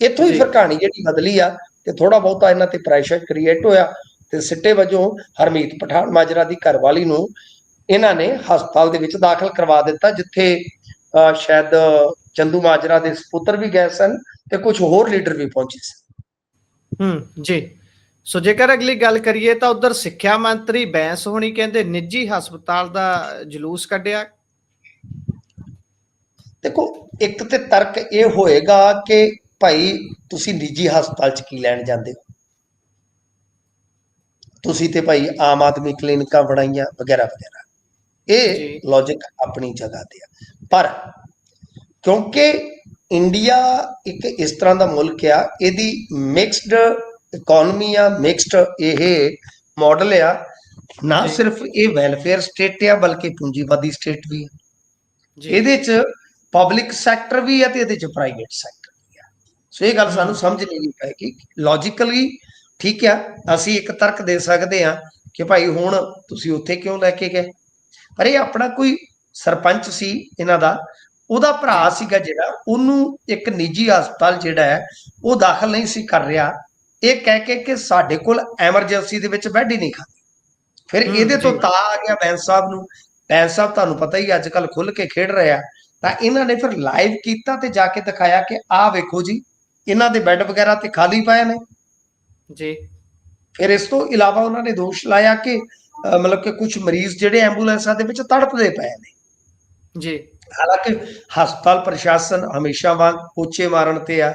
ਇੱਥੋਂ ਹੀ ਫਿਰ ਕਹਾਣੀ ਜਿਹੜੀ ਬਦਲੀ ਆ ਤੇ ਥੋੜਾ ਬਹੁਤਾ ਇਹਨਾਂ ਤੇ ਪ੍ਰੈਸ਼ਰ ਕ੍ਰੀਏਟ ਹੋਇਆ ਤੇ ਸਿੱਟੇ ਵਜੋਂ ਹਰਮੀਤ ਪਠਾਨ ਮਾਜਰਾ ਦੀ ਘਰਵਾਲੀ ਨੂੰ ਇਹਨਾਂ ਨੇ ਹਸਪਤਾਲ ਦੇ ਵਿੱਚ ਦਾਖਲ ਕਰਵਾ ਦਿੱਤਾ, ਜਿੱਥੇ ਸ਼ਾਇਦ ਚੰਦੂ ਮਾਜਰਾ ਦੇ ਸਪੁੱਤਰ ਵੀ ਗਏ ਸਨ ਤੇ ਕੁਝ ਹੋਰ ਲੀਡਰ ਵੀ ਪਹੁੰਚੇ ਸਨ। ਜੀ, ਸੋ ਜੇਕਰ ਅਗਲੀ ਗੱਲ ਕਰੀਏ ਤਾਂ ਉਧਰ ਸਿੱਖਿਆ ਮੰਤਰੀ ਬੈਂਸ ਹੋਣੀ ਕਹਿੰਦੇ ਨਿੱਜੀ ਹਸਪਤਾਲ ਦਾ ਜਲੂਸ ਕੱਢਿਆ। ਦੇਖੋ, ਇੱਕ ਤੇ ਤਰਕ ਇਹ ਹੋਏਗਾ ਕਿ ਭਾਈ ਤੁਸੀਂ ਨਿੱਜੀ ਹਸਪਤਾਲ 'ਚ ਕੀ ਲੈਣ ਜਾਂਦੇ ਹੋ? ਤੁਸੀਂ ਤੇ ਭਾਈ ਆਮ ਆਦਮੀ ਕਲੀਨਿਕਾਂ ਬਣਾਈਆਂ ਵਗੈਰਾ ਵਗੈਰਾ, ਇਹ ਲੌਜਿਕ ਆਪਣੀ ਜਗ੍ਹਾ ਤੇ ਆ। ਪਰ ਕਿਉਂਕਿ ਇੰਡੀਆ ਇੱਕ ਇਸ ਤਰ੍ਹਾਂ ਦਾ ਮੁਲਕ ਆ, ਇਹਦੀ ਮਿਕਸਡ ਇਕੋਨਮੀ ਆ, ਮਿਕਸਡ ਇਹ ਮਾਡਲ ਆ, ਨਾ ਸਿਰਫ ਇਹ ਵੈਲਫੇਅਰ ਸਟੇਟ ਆ ਬਲਕਿ ਪੂੰਜੀਵਾਦੀ ਸਟੇਟ ਵੀ ਆ। ਇਹਦੇ 'ਚ ਪਬਲਿਕ ਸੈਕਟਰ ਵੀ ਆ ਤੇ ਇਹਦੇ 'ਚ ਪ੍ਰਾਈਵੇਟ ਸੈਕਟਰ ਵੀ ਆ। ਸੋ ਇਹ ਗੱਲ ਸਾਨੂੰ ਸਮਝ ਲੈਣੀ ਪਏਗੀ। ਲੌਜੀਕਲੀ ਠੀਕ ਆ, ਅਸੀਂ ਇੱਕ ਤਰਕ ਦੇ ਸਕਦੇ ਹਾਂ ਕਿ ਭਾਈ ਹੁਣ ਤੁਸੀਂ ਉੱਥੇ ਕਿਉਂ ਲੈ ਕੇ ਗਏ, ਪਰ ਇਹ ਆਪਣਾ ਕੋਈ ਸਰਪੰਚ ਸੀ ਇਹਨਾਂ ਦਾ, ਉਹਦਾ ਭਰਾ ਸੀਗਾ ਜਿਹੜਾ, ਉਹਨੂੰ ਇੱਕ ਨਿੱਜੀ ਹਸਪਤਾਲ ਜਿਹੜਾ ਹੈ ਉਹ ਦਾਖਲ ਨਹੀਂ ਸੀ ਕਰ ਰਿਹਾ, ਇਹ ਕਹਿ ਕੇ ਕਿ ਸਾਡੇ ਕੋਲ ਐਮਰਜੈਂਸੀ ਦੇ ਵਿੱਚ ਬੈੱਡ ਹੀ ਨਹੀਂ ਖਾਲੀ। ਫਿਰ ਇਹਦੇ ਤੋਂ ਤਾਂ ਆ ਗਿਆ ਬੈਂਸ ਸਾਹਿਬ ਨੂੰ। ਬੈਂਸ ਸਾਹਿਬ ਤੁਹਾਨੂੰ ਪਤਾ ਹੀ ਅੱਜ ਕੱਲ੍ਹ ਖੁੱਲ ਕੇ ਖੇਡ ਰਹੇ ਆ, ਤਾਂ ਇਹਨਾਂ ਨੇ ਫਿਰ ਲਾਈਵ ਕੀਤਾ ਤੇ ਜਾ ਕੇ ਦਿਖਾਇਆ ਕਿ ਆਹ ਵੇਖੋ ਜੀ ਇਹਨਾਂ ਦੇ ਬੈੱਡ ਵਗੈਰਾ ਤੇ ਖਾਲੀ ਪਏ ਨੇ ਜੀ। ਫਿਰ ਇਸ ਤੋਂ ਇਲਾਵਾ ਉਹਨਾਂ ਨੇ ਦੋਸ਼ ਲਾਇਆ ਕਿ ਮਤਲਬ ਕਿ ਕੁਝ ਮਰੀਜ਼ ਜਿਹੜੇ ਐਂਬੂਲੈਂਸਾਂ ਦੇ ਵਿੱਚ ਤੜਪਦੇ ਪਏ ਨੇ ਜੀ। ਹਾਲਾਂਕਿ ਹਸਪਤਾਲ ਪ੍ਰਸ਼ਾਸਨ ਹਮੇਸ਼ਾ ਵਾਂਗ ਪੋਚੇ ਮਾਰਨ ਤੇ ਆ,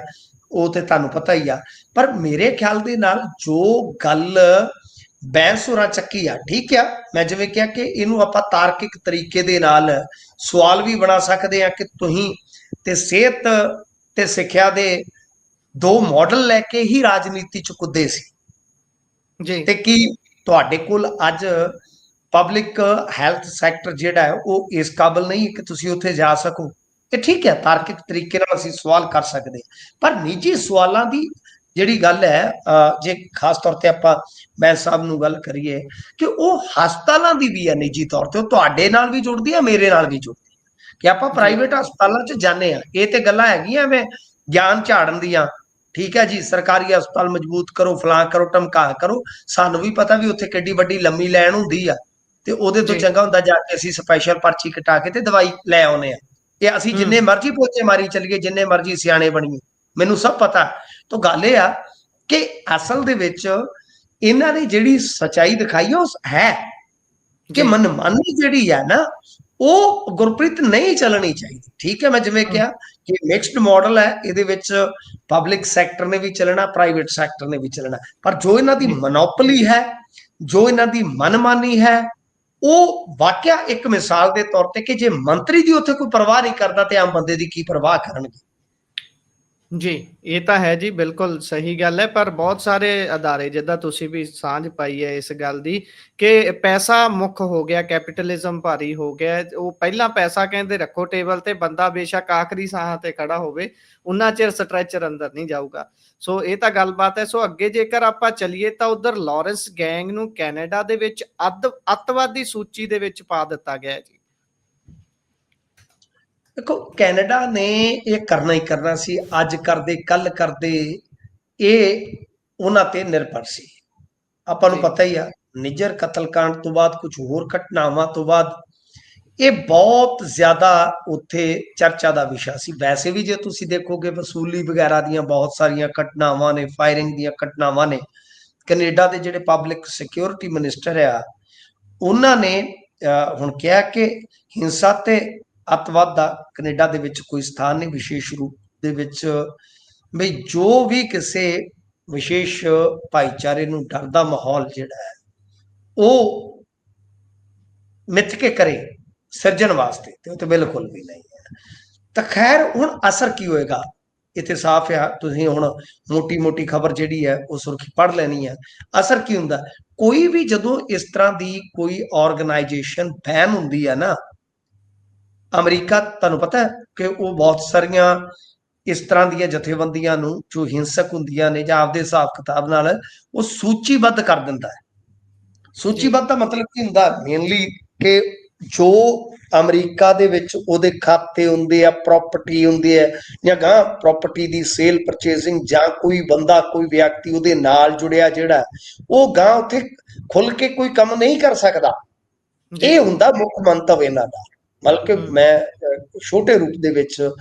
ਉਹ ਤੇ ਤੁਹਾਨੂੰ ਪਤਾ ਹੀ ਆ। ਪਰ ਮੇਰੇ ਖਿਆਲ ਦੇ ਨਾਲ ਜੋ ਗੱਲ ਬੈਂਸ ਹੋਰਾਂ ਚੱਕੀ ਆ, ਠੀਕ ਆ, ਮੈਂ ਜਿਵੇਂ ਕਿਹਾ ਕਿ ਇਹਨੂੰ ਆਪਾਂ ਤਾਰਕਿਕ ਤਰੀਕੇ ਦੇ ਨਾਲ ਸਵਾਲ ਵੀ ਬਣਾ ਸਕਦੇ ਆ ਕਿ ਤੁਸੀਂ ਤੇ ਸਿਹਤ ਤੇ ਸਿੱਖਿਆ ਦੇ ਦੋ ਮਾਡਲ ਲੈ ਕੇ ਹੀ ਰਾਜਨੀਤੀ ਚ ਕੁੱਦੇ ਸੀ ਜੀ, ਤੇ ਕੀ ਤੁਹਾਡੇ ਕੋਲ ਅੱਜ ਪਬਲਿਕ ਹੈਲਥ ਸੈਕਟਰ ਜਿਹੜਾ ਹੈ ਉਹ ਇਸ ਕਾਬਲ ਨਹੀਂ ਕਿ ਤੁਸੀਂ ਉੱਥੇ ਜਾ ਸਕੋ? ਇਹ ਠੀਕ ਹੈ, ਤਾਰਕਿਕ ਤਰੀਕੇ ਨਾਲ ਅਸੀਂ ਸਵਾਲ ਕਰ ਸਕਦੇ, ਪਰ ਨਿੱਜੀ ਸਵਾਲਾਂ ਦੀ ਜਿਹੜੀ ਗੱਲ ਹੈ, ਜੇ ਖਾਸ ਤੌਰ ਤੇ ਆਪਾਂ ਬੈਂਸ ਸਾਹਿਬ ਨੂੰ ਗੱਲ ਕਰੀਏ ਕਿ ਉਹ ਹਸਪਤਾਲਾਂ ਦੀ ਵੀ ਹੈ ਨਿੱਜੀ ਤੌਰ ਤੇ, ਉਹ ਤੁਹਾਡੇ ਨਾਲ ਵੀ ਜੁੜਦੀ ਹੈ, ਮੇਰੇ ਨਾਲ ਵੀ ਜੁੜਦੀ ਹੈ ਕਿ ਆਪਾਂ ਪ੍ਰਾਈਵੇਟ ਹਸਪਤਾਲਾਂ 'ਚ ਜਾਂਦੇ ਹਾਂ। ਇਹ ਤੇ ਗੱਲਾਂ ਹੈਗੀਆਂ ਐਵੇਂ ਗਿਆਨ ਝਾੜਨ ਦੀਆਂ, ਠੀਕ ਹੈ ਜੀ, ਸਰਕਾਰੀ ਹਸਪਤਾਲ ਮਜ਼ਬੂਤ ਕਰੋ, ਫਲਾਂ ਕਰੋ, ਟਮਕਾ ਕਰੋ, ਸਾਨੂੰ ਵੀ ਪਤਾ ਵੀ ਉੱਥੇ ਕਿੱਡੀ ਵੱਡੀ ਲੰਮੀ ਲਾਈਨ ਹੁੰਦੀ ਆ ਤੇ ਉਹਦੇ ਤੋਂ ਚੰਗਾ ਹੁੰਦਾ ਜਾ ਕੇ ਅਸੀਂ ਸਪੈਸ਼ਲ ਪਰਚੀ ਕਟਾ ਕੇ ਤੇ ਦਵਾਈ ਲੈ ਆਉਨੇ ਆ। ਇਹ ਅਸੀਂ ਜਿੰਨੇ ਮਰਜ਼ੀ ਪੋਚੇ ਮਾਰੀ ਚੱਲੀਏ, ਜਿੰਨੇ ਮਰਜ਼ੀ ਸਿਆਣੇ ਬਣੀਏ, ਮੈਨੂੰ ਸਭ ਪਤਾ। ਤਾਂ ਗੱਲ ਇਹ ਆ ਕਿ ਅਸਲ ਦੇ ਵਿੱਚ ਇਹਨਾਂ ਨੇ ਜਿਹੜੀ ਸੱਚਾਈ ਦਿਖਾਈ ਉਹ ਹੈ ਕਿ ਮਨਮਾਨੀ ਜਿਹੜੀ ਹੈ ਨਾ ਉਹ ਗੁਰਪ੍ਰੀਤ ਨਹੀਂ ਚੱਲਣੀ ਚਾਹੀਦੀ। ਠੀਕ ਹੈ, ਮੈਂ ਜਿਵੇਂ ਕਿਹਾ ਕਿ ਮਿਕਸਡ ਮਾਡਲ ਹੈ, ਇਹਦੇ ਵਿੱਚ ਪਬਲਿਕ ਸੈਕਟਰ ਨੇ ਵੀ ਚੱਲਣਾ, ਪ੍ਰਾਈਵੇਟ ਸੈਕਟਰ ਨੇ ਵੀ ਚੱਲਣਾ, ਪਰ ਜੋ ਇਹਨਾਂ ਦੀ ਮੋਨੋਪੋਲੀ ਹੈ, ਜੋ ਇਹਨਾਂ ਦੀ ਮਨਮਾਨੀ ਹੈ, ਉਹ ਵਾਕਿਆ ਇੱਕ ਮਿਸਾਲ ਦੇ ਤੌਰ ਤੇ ਕਿ ਜੇ ਮੰਤਰੀ ਦੀ ਉੱਥੇ ਕੋਈ ਪਰਵਾਹ ਨਹੀਂ ਕਰਦਾ ਤੇ ਆਮ ਬੰਦੇ ਦੀ ਕੀ ਪਰਵਾਹ ਕਰਨਗੇ। ਜੀ, ਇਹ ਤਾਂ ਹੈ ਜੀ, ਬਿਲਕੁਲ ਸਹੀ ਗੱਲ ਹੈ। ਪਰ ਬਹੁਤ ਸਾਰੇ ਅਦਾਰੇ, ਜਿੱਦਾਂ ਤੁਸੀਂ ਵੀ ਸਾਂਝ ਪਾਈ ਹੈ ਇਸ ਗੱਲ ਦੀ, ਕਿ ਪੈਸਾ ਮੁੱਖ ਹੋ ਗਿਆ, ਕੈਪੀਟਲਿਜ਼ਮ ਭਾਰੀ ਹੋ ਗਿਆ। ਉਹ ਪਹਿਲਾਂ ਪੈਸਾ ਕਹਿੰਦੇ ਰੱਖੋ ਟੇਬਲ ਤੇ, ਬੰਦਾ ਬੇਸ਼ੱਕ ਆਖਰੀ ਸਾਹਾਂ ਤੇ ਖੜਾ ਹੋਵੇ, ਉਨਾ ਚਿਰ ਸਟ੍ਰੈਚਰ ਅੰਦਰ ਨਹੀਂ ਜਾਊਗਾ। ਸੋ ਇਹ ਤਾਂ ਗੱਲਬਾਤ ਹੈ। ਸੋ ਅੱਗੇ ਜੇਕਰ ਆਪਾਂ ਚੱਲੀਏ ਤਾਂ ਉਧਰ ਲਾਰੈਂਸ ਗੈਂਗ ਨੂੰ ਕੈਨੇਡਾ ਦੇ ਵਿੱਚ ਅੱਤਵਾਦੀ ਸੂਚੀ ਦੇ ਵਿੱਚ ਪਾ ਦਿੱਤਾ ਗਿਆ ਹੈ ਜੀ। ਦੇਖੋ, ਕੈਨੇਡਾ ਨੇ ਇਹ ਕਰਨਾ ਹੀ ਕਰਨਾ ਸੀ, ਅੱਜ ਕਰਦੇ ਕੱਲ ਕਰਦੇ, ਇਹ ਉਹਨਾਂ ਤੇ ਨਿਰਭਰ ਸੀ। ਆਪਾਂ ਨੂੰ ਪਤਾ ਹੀ ਆ, ਨਿੱਜਰ ਕਤਲकांड ਤੋਂ ਬਾਅਦ ਕੁਝ ਹੋਰ ਘਟਨਾਵਾਂ ਤੋਂ ਬਾਅਦ ਇਹ ਬਹੁਤ ਜ਼ਿਆਦਾ ਉੱਥੇ ਚਰਚਾ ਦਾ ਵਿਸ਼ਾ ਸੀ। ਵੈਸੇ ਵੀ ਜੇ ਤੁਸੀਂ ਦੇਖੋਗੇ, ਵਸੂਲੀ ਵਗੈਰਾ ਦੀਆਂ ਬਹੁਤ ਸਾਰੀਆਂ ਘਟਨਾਵਾਂ ਨੇ, ਫਾਇਰਿੰਗ ਦੀਆਂ ਘਟਨਾਵਾਂ ਨੇ। ਕੈਨੇਡਾ ਦੇ ਜਿਹੜੇ ਪਬਲਿਕ ਸਿਕਿਉਰਿਟੀ ਮਿਨਿਸਟਰ ਆ, ਉਹਨਾਂ ਨੇ ਹੁਣ ਕਿਹਾ ਕਿ ਹਿੰਸਾ ਤੇ ਅੱਤਵਾਦ ਦਾ ਕੈਨੇਡਾ ਦੇ ਵਿੱਚ ਕੋਈ ਸਥਾਨ ਨਹੀਂ, ਵਿਸ਼ੇਸ਼ ਰੂਪ ਦੇ ਵਿੱਚ ਬਈ ਜੋ ਵੀ ਕਿਸੇ ਵਿਸ਼ੇਸ਼ ਭਾਈਚਾਰੇ ਨੂੰ ਡਰ ਦਾ ਮਾਹੌਲ ਜਿਹੜਾ ਹੈ ਉਹ ਮਿੱਥ ਕੇ ਕਰੇ ਸਿਰਜਣ ਵਾਸਤੇ, ਤੇ ਉਹ ਤੇ ਬਿਲਕੁਲ ਵੀ ਨਹੀਂ ਹੈ। ਤਾਂ ਖੈਰ, ਹੁਣ ਅਸਰ ਕੀ ਹੋਏਗਾ ਇੱਥੇ ਸਾਫ਼ ਆ। ਤੁਸੀਂ ਹੁਣ ਮੋਟੀ ਮੋਟੀ ਖਬਰ ਜਿਹੜੀ ਹੈ ਉਹ ਸੁਰਖੀ ਪੜ੍ਹ ਲੈਣੀ ਹੈ। ਅਸਰ ਕੀ ਹੁੰਦਾ, ਕੋਈ ਵੀ ਜਦੋਂ ਇਸ ਤਰ੍ਹਾਂ ਦੀ ਕੋਈ ਆਰਗੇਨਾਈਜੇਸ਼ਨ ਬੈਨ ਹੁੰਦੀ ਹੈ ਨਾ, ਅਮਰੀਕਾ ਤੁਹਾਨੂੰ ਪਤਾ ਹੈ ਕਿ ਉਹ ਬਹੁਤ ਸਾਰੀਆਂ ਇਸ ਤਰ੍ਹਾਂ ਦੀਆਂ ਜਥੇਬੰਦੀਆਂ ਨੂੰ ਜੋ ਹਿੰਸਕ ਹੁੰਦੀਆਂ ਨੇ ਜਾਂ ਆਪਦੇ ਹਿਸਾਬ ਕਿਤਾਬ ਨਾਲ ਉਹ ਸੂਚੀਬੱਧ ਕਰ ਦਿੰਦਾ ਹੈ। ਸੂਚੀਬੱਧ ਦਾ ਮਤਲਬ ਕੀ ਹੁੰਦਾ, ਮੇਨਲੀ ਕਿ ਜੋ ਅਮਰੀਕਾ ਦੇ ਵਿੱਚ ਉਹਦੇ ਖਾਤੇ ਹੁੰਦੇ ਆ, ਪ੍ਰਾਪਰਟੀ ਹੁੰਦੀ ਹੈ, ਜਾਂ ਗਾਂ ਪ੍ਰਾਪਰਟੀ ਦੀ ਸੇਲ ਪਰਚੇਸਿੰਗ, ਜਾਂ ਕੋਈ ਬੰਦਾ ਕੋਈ ਵਿਅਕਤੀ ਉਹਦੇ ਨਾਲ ਜੁੜਿਆ ਜਿਹੜਾ ਉਹ ਗਾਂ ਉੱਥੇ ਖੁੱਲ ਕੇ ਕੋਈ ਕੰਮ ਨਹੀਂ ਕਰ ਸਕਦਾ। ਇਹ ਹੁੰਦਾ ਮੁੱਖ ਮੰਤਵ ਇਹਨਾਂ ਦਾ। ਮਤਲਬ ਕਿ ਮੈਂ ਛੋਟੇ ਰੂਪ ਦੇ ਵਿੱਚ,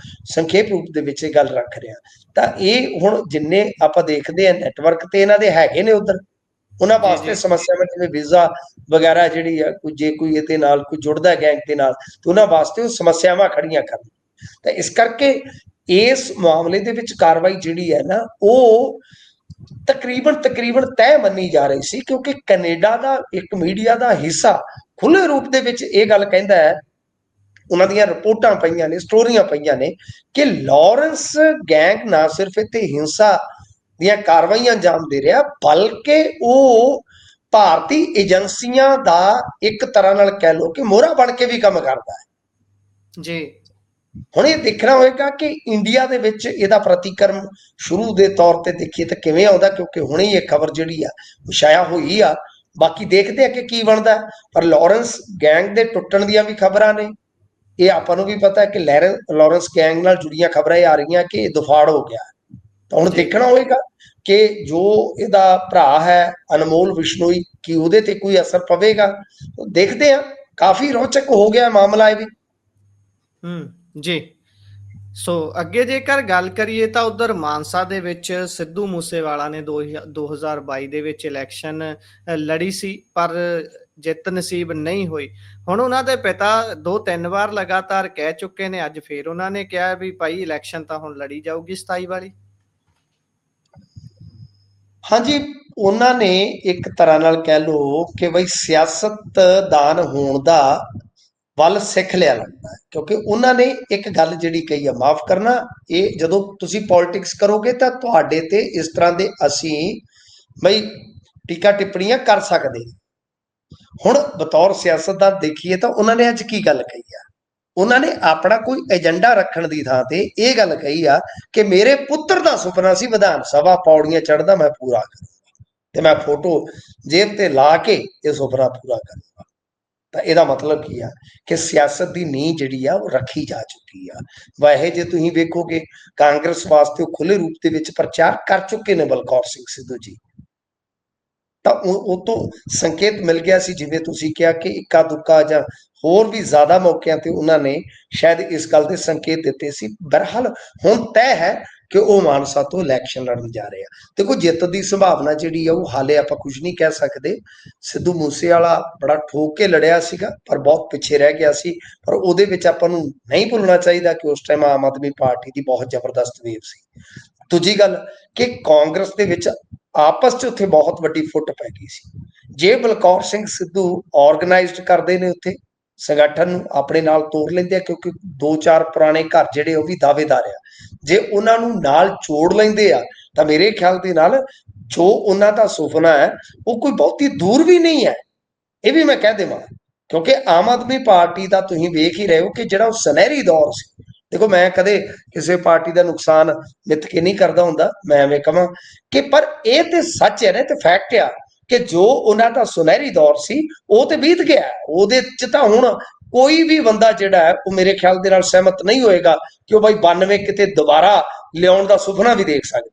ਸੰਖੇਪ ਰੂਪ ਦੇ ਵਿੱਚ ਇਹ ਗੱਲ ਰੱਖ ਰਿਹਾ। ਤਾਂ ਇਹ ਹੁਣ ਜਿੰਨੇ ਆਪਾਂ ਦੇਖਦੇ ਆ ਨੈਟਵਰਕ ਤੇ ਇਹਨਾਂ ਦੇ ਹੈਗੇ ਨੇ ਉਧਰ, ਉਹਨਾਂ ਵਾਸਤੇ ਸਮੱਸਿਆਵਾਂ ਜਿਵੇਂ ਵੀਜ਼ਾ ਵਗੈਰਾ ਜਿਹੜੀ ਆ, ਜੇ ਕੋਈ ਇਹਦੇ ਨਾਲ ਕੋਈ ਜੁੜਦਾ ਗੈਂਗ ਦੇ ਨਾਲ, ਤੇ ਉਹਨਾਂ ਵਾਸਤੇ ਉਹ ਸਮੱਸਿਆਵਾਂ ਖੜੀਆਂ ਕਰਨ। ਤਾਂ ਇਸ ਕਰਕੇ ਇਸ ਮਾਮਲੇ ਦੇ ਵਿੱਚ ਕਾਰਵਾਈ ਜਿਹੜੀ ਹੈ ਨਾ, ਉਹ ਤਕਰੀਬਨ ਤੈਅ ਮੰਨੀ ਜਾ ਰਹੀ ਸੀ, ਕਿਉਂਕਿ ਕੈਨੇਡਾ ਦਾ ਇੱਕ ਮੀਡੀਆ ਦਾ ਹਿੱਸਾ ਖੁੱਲੇ ਰੂਪ ਦੇ ਵਿੱਚ ਇਹ ਗੱਲ ਕਹਿੰਦਾ ਹੈ, ਉਹਨਾਂ ਦੀਆਂ ਰਿਪੋਰਟਾਂ ਪਈਆਂ ਨੇ, ਸਟੋਰੀਆਂ ਪਈਆਂ ਨੇ ਕਿ ਲਾਰੈਂਸ ਗੈਂਗ ਨਾ ਸਿਰਫ ਇੱਥੇ ਹਿੰਸਾ ਦੀਆਂ ਕਾਰਵਾਈਆਂ ਅੰਜਾਮ ਦੇ ਰਿਹਾ, ਬਲਕਿ ਉਹ ਭਾਰਤੀ ਏਜੰਸੀਆਂ ਦਾ ਇੱਕ ਤਰ੍ਹਾਂ ਨਾਲ ਕਹਿ ਲਓ ਕਿ ਮੋਹਰਾ ਬਣ ਕੇ ਵੀ ਕੰਮ ਕਰਦਾ ਹੈ ਜੀ। ਹੁਣ ਇਹ ਦੇਖਣਾ ਹੋਏਗਾ ਕਿ ਇੰਡੀਆ ਦੇ ਵਿੱਚ ਇਹਦਾ ਪ੍ਰਤੀਕਰਮ ਸ਼ੁਰੂ ਦੇ ਤੌਰ ਤੇ ਦੇਖੀਏ ਤਾਂ ਕਿਵੇਂ ਆਉਂਦਾ, ਕਿਉਂਕਿ ਹੁਣੇ ਹੀ ਇਹ ਖਬਰ ਜਿਹੜੀ ਆ ਉਹ ਛਾਇਆ ਹੋਈ ਆ। ਬਾਕੀ ਦੇਖਦੇ ਆ ਕਿ ਕੀ ਬਣਦਾ। ਪਰ ਲਾਰੈਂਸ ਗੈਂਗ ਦੇ ਟੁੱਟਣ ਦੀਆਂ ਵੀ ਖਬਰਾਂ ਨੇ। ਇਹ ਆਪਾਂ ਨੂੰ ਵੀ ਪਤਾ ਹੈ ਕਿ ਲਾਰੈਂਸ ਗੈਂਗ ਨਾਲ ਜੁੜੀਆਂ ਖਬਰਾਂ ਇਹ ਆ ਰਹੀਆਂ ਕਿ ਇਹ ਦੁਫਾੜ ਹੋ ਗਿਆ। ਤਾਂ ਹੁਣ ਦੇਖਣਾ ਹੋਏਗਾ ਕਿ ਜੋ ਇਹਦਾ ਭਰਾ ਹੈ ਅਨਮੋਲ ਬਿਸ਼ਨੋਈ, ਕੀ ਉਹਦੇ ਤੇ ਕੋਈ ਅਸਰ ਪਵੇਗਾ। ਦੇਖਦੇ ਆ, ਕਾਫੀ ਰੋਚਕ ਹੋ ਗਿਆ ਮਾਮਲਾ ਇਹ ਵੀ। ਜੀ। ਸੋ ਅੱਗੇ ਜੇਕਰ ਗੱਲ ਕਰੀਏ ਤਾਂ ਉਧਰ ਮਾਨਸਾ ਦੇ ਵਿੱਚ ਸਿੱਧੂ ਮੂਸੇਵਾਲਾ ਨੇ 2022 ਦੇ ਵਿੱਚ ਇਲੈਕਸ਼ਨ ਲੜੀ ਸੀ, ਪਰ ਜਿੱਤ ਨਸੀਬ ਨਹੀਂ ਹੋਈ। ਹੁਣ ਉਹਨਾਂ ਦੇ ਪਿਤਾ 2-3 ਵਾਰ ਲਗਾਤਾਰ ਕਹਿ ਚੁੱਕੇ ਨੇ, ਅੱਜ ਫੇਰ ਉਹਨਾਂ ਨੇ ਕਿਹਾ ਵੀ ਭਾਈ ਇਲੈਕਸ਼ਨ ਤਾਂ ਹੁਣ ਲੜੀ ਜਾਊਗੀ 27 ਵਾਲੀ। ਹਾਂਜੀ, ਉਹਨਾਂ ਨੇ ਇੱਕ ਤਰ੍ਹਾਂ ਨਾਲ ਕਹਿ ਲਓ ਕਿ ਬਈ ਸਿਆਸਤਦਾਨ ਹੋਣ ਦਾ ਵੱਲ ਸਿੱਖ ਲਿਆ ਲੱਗਦਾ ਹੈ, ਕਿਉਂਕਿ ਉਹਨਾਂ ਨੇ ਇੱਕ ਗੱਲ ਜਿਹੜੀ ਕਹੀ ਆ, ਮਾਫ ਕਰਨਾ, ਇਹ ਜਦੋਂ ਤੁਸੀਂ ਪੋਲਿਟਿਕਸ ਕਰੋਗੇ ਤਾਂ ਤੁਹਾਡੇ ਤੇ ਇਸ ਤਰ੍ਹਾਂ ਦੇ ਅਸੀਂ ਬਈ ਟੀਕਾ ਟਿੱਪਣੀਆਂ ਕਰ ਸਕਦੇ। ਹੁਣ ਬਤੌਰ ਸਿਆਸਤਦਾਨ ਦੇਖੀਏ ਤਾਂ ਉਹਨਾਂ ਨੇ ਅੱਜ ਕੀ ਗੱਲ ਕਹੀ ਆ, ਉਹਨਾਂ ਨੇ ਆਪਣਾ ਕੋਈ ਏਜੰਡਾ ਰੱਖਣ ਦੀ ਥਾਂ ਤੇ ਇਹ ਗੱਲ ਕਹੀ ਆ ਕਿ ਮੇਰੇ ਪੁੱਤਰ ਦਾ ਸੁਪਨਾ ਸੀ ਵਿਧਾਨ ਸਭਾ ਪੌੜੀਆਂ ਚੜ੍ਹਦਾ, ਮੈਂ ਪੂਰਾ ਕਰੂੰਗਾ ਤੇ ਮੈਂ ਫੋਟੋ ਜੇਬ ਤੇ ਲਾ ਕੇ ਇਹ ਸੁਪਨਾ ਪੂਰਾ ਕਰੂੰਗਾ। ਤਾਂ ਇਹਦਾ ਮਤਲਬ ਕੀ ਆ ਕਿ ਸਿਆਸਤ ਦੀ ਨੀਂਹ ਜਿਹੜੀ ਆ ਉਹ ਰੱਖੀ ਜਾ ਚੁੱਕੀ ਆ। ਵਾਹੇ ਜੇ ਤੁਸੀਂ ਵੇਖੋਗੇ ਕਾਂਗਰਸ ਵਾਸਤੇ ਉਹ ਖੁੱਲੇ ਰੂਪ ਦੇ ਵਿੱਚ ਪ੍ਰਚਾਰ ਕਰ ਚੁੱਕੇ ਨੇ ਬਲਕੌਰ ਸਿੰਘ ਸਿੱਧੂ ਜੀ। ਤਾਂ ਉਹ ਤੋਂ ਸੰਕੇਤ ਮਿਲ ਗਿਆ ਸੀ, ਜਿਵੇਂ ਤੁਸੀਂ ਕਿਹਾ ਕਿ ਇੱਕਾ ਦੁੱਕਾ ਜਾਂ ਹੋਰ ਵੀ ਜ਼ਿਆਦਾ ਮੌਕਿਆਂ ਤੇ ਉਹਨਾਂ ਨੇ ਸ਼ਾਇਦ ਇਸ ਗੱਲ ਦੇ ਸੰਕੇਤ ਦਿੱਤੇ ਸੀ। ਬਹਰਹਾਲ ਹੁਣ ਤੈਅ ਹੈ ਕਿ ਉਹ ਮਾਨਸਾ ਤੋਂ ਇਲੈਕਸ਼ਨ ਲੜਨ ਜਾ ਰਹੇ ਆ। ਦੇਖੋ, ਜਿੱਤ ਦੀ ਸੰਭਾਵਨਾ ਜਿਹੜੀ ਆ ਉਹ ਹਾਲੇ ਆਪਾਂ ਕੁਝ ਨਹੀਂ ਕਹਿ ਸਕਦੇ। ਸਿੱਧੂ ਮੂਸੇਵਾਲਾ ਬੜਾ ਠੋਕ ਕੇ ਲੜਿਆ ਸੀਗਾ, ਪਰ ਬਹੁਤ ਪਿੱਛੇ ਰਹਿ ਗਿਆ ਸੀ। ਪਰ ਉਹਦੇ ਵਿੱਚ ਆਪਾਂ ਨੂੰ ਨਹੀਂ ਭੁੱਲਣਾ ਚਾਹੀਦਾ ਕਿ ਉਸ ਟਾਈਮ ਆਮ ਆਦਮੀ ਪਾਰਟੀ ਦੀ ਬਹੁਤ ਜ਼ਬਰਦਸਤ ਵੇਵ ਸੀ। ਦੂਜੀ ਗੱਲ ਕਿ ਕਾਂਗਰਸ ਦੇ ਵਿੱਚ ਆਪਸ 'ਚ ਉੱਥੇ ਬਹੁਤ ਵੱਡੀ ਫੁੱਟ ਪੈ ਗਈ ਸੀ। ਜੇ ਬਲਕੌਰ ਸਿੰਘ ਸਿੱਧੂ ਆਰਗੇਨਾਈਜ਼ਡ ਕਰਦੇ ਨੇ ਉੱਥੇ ਸੰਗਠਨ ਨੂੰ ਆਪਣੇ ਨਾਲ ਤੋਰ ਲੈਂਦੇ ਆ, ਕਿਉਂਕਿ 2-4 ਪੁਰਾਣੇ ਘਰ ਜਿਹੜੇ ਉਹ ਵੀ ਦਾਅਵੇਦਾਰ ਆ ਜੇ ਉਹਨਾਂ ਨੂੰ ਨਾਲ ਜੋੜ ਲੈਂਦੇ ਆ ਤਾਂ ਮੇਰੇ ਖਿਆਲ ਦੇ ਨਾਲ ਜੋ ਉਹਨਾਂ ਦਾ ਸੁਪਨਾ ਹੈ ਉਹ ਕੋਈ ਬਹੁਤੀ ਦੂਰ ਵੀ ਨਹੀਂ ਹੈ। ਇਹ ਵੀ ਮੈਂ ਕਹਿ ਦੇਵਾਂ, ਕਿਉਂਕਿ ਆਮ ਆਦਮੀ ਪਾਰਟੀ ਦਾ ਤੁਸੀਂ ਵੇਖ ਹੀ ਰਹੇ ਹੋ ਕਿ ਜਿਹੜਾ ਉਹ ਸੁਨਹਿਰੀ ਦੌਰ ਸੀ। ਦੇਖੋ, ਮੈਂ ਕਦੇ ਕਿਸੇ ਪਾਰਟੀ ਦਾ ਨੁਕਸਾਨ ਮਿੱਥ ਕੇ ਨਹੀਂ ਕਰਦਾ ਹੁੰਦਾ, ਮੈਂ ਐਵੇਂ ਕਹਾਂ ਕਿ ਪਰ ਇਹ ਤੇ ਸੱਚ ਹੈ ਨਾ, ਤੇ ਫੈਕਟ ਆ ਕਿ ਜੋ ਉਹਨਾਂ ਦਾ ਸੁਨਹਿਰੀ ਦੌਰ ਸੀ ਉਹ ਤੇ ਬੀਤ ਗਿਆ। ਉਹਦੇ ਚ ਤਾਂ ਹੁਣ ਕੋਈ ਵੀ ਬੰਦਾ ਜਿਹੜਾ ਹੈ ਉਹ ਮੇਰੇ ਖਿਆਲ ਦੇ ਨਾਲ ਸਹਿਮਤ ਨਹੀਂ ਹੋਏਗਾ ਕਿ ਉਹ ਬਾਈ 92 ਕਿਤੇ ਦੁਬਾਰਾ ਲਿਆਉਣ ਦਾ ਸੁਪਨਾ ਵੀ ਦੇਖ ਸਕਦੇ।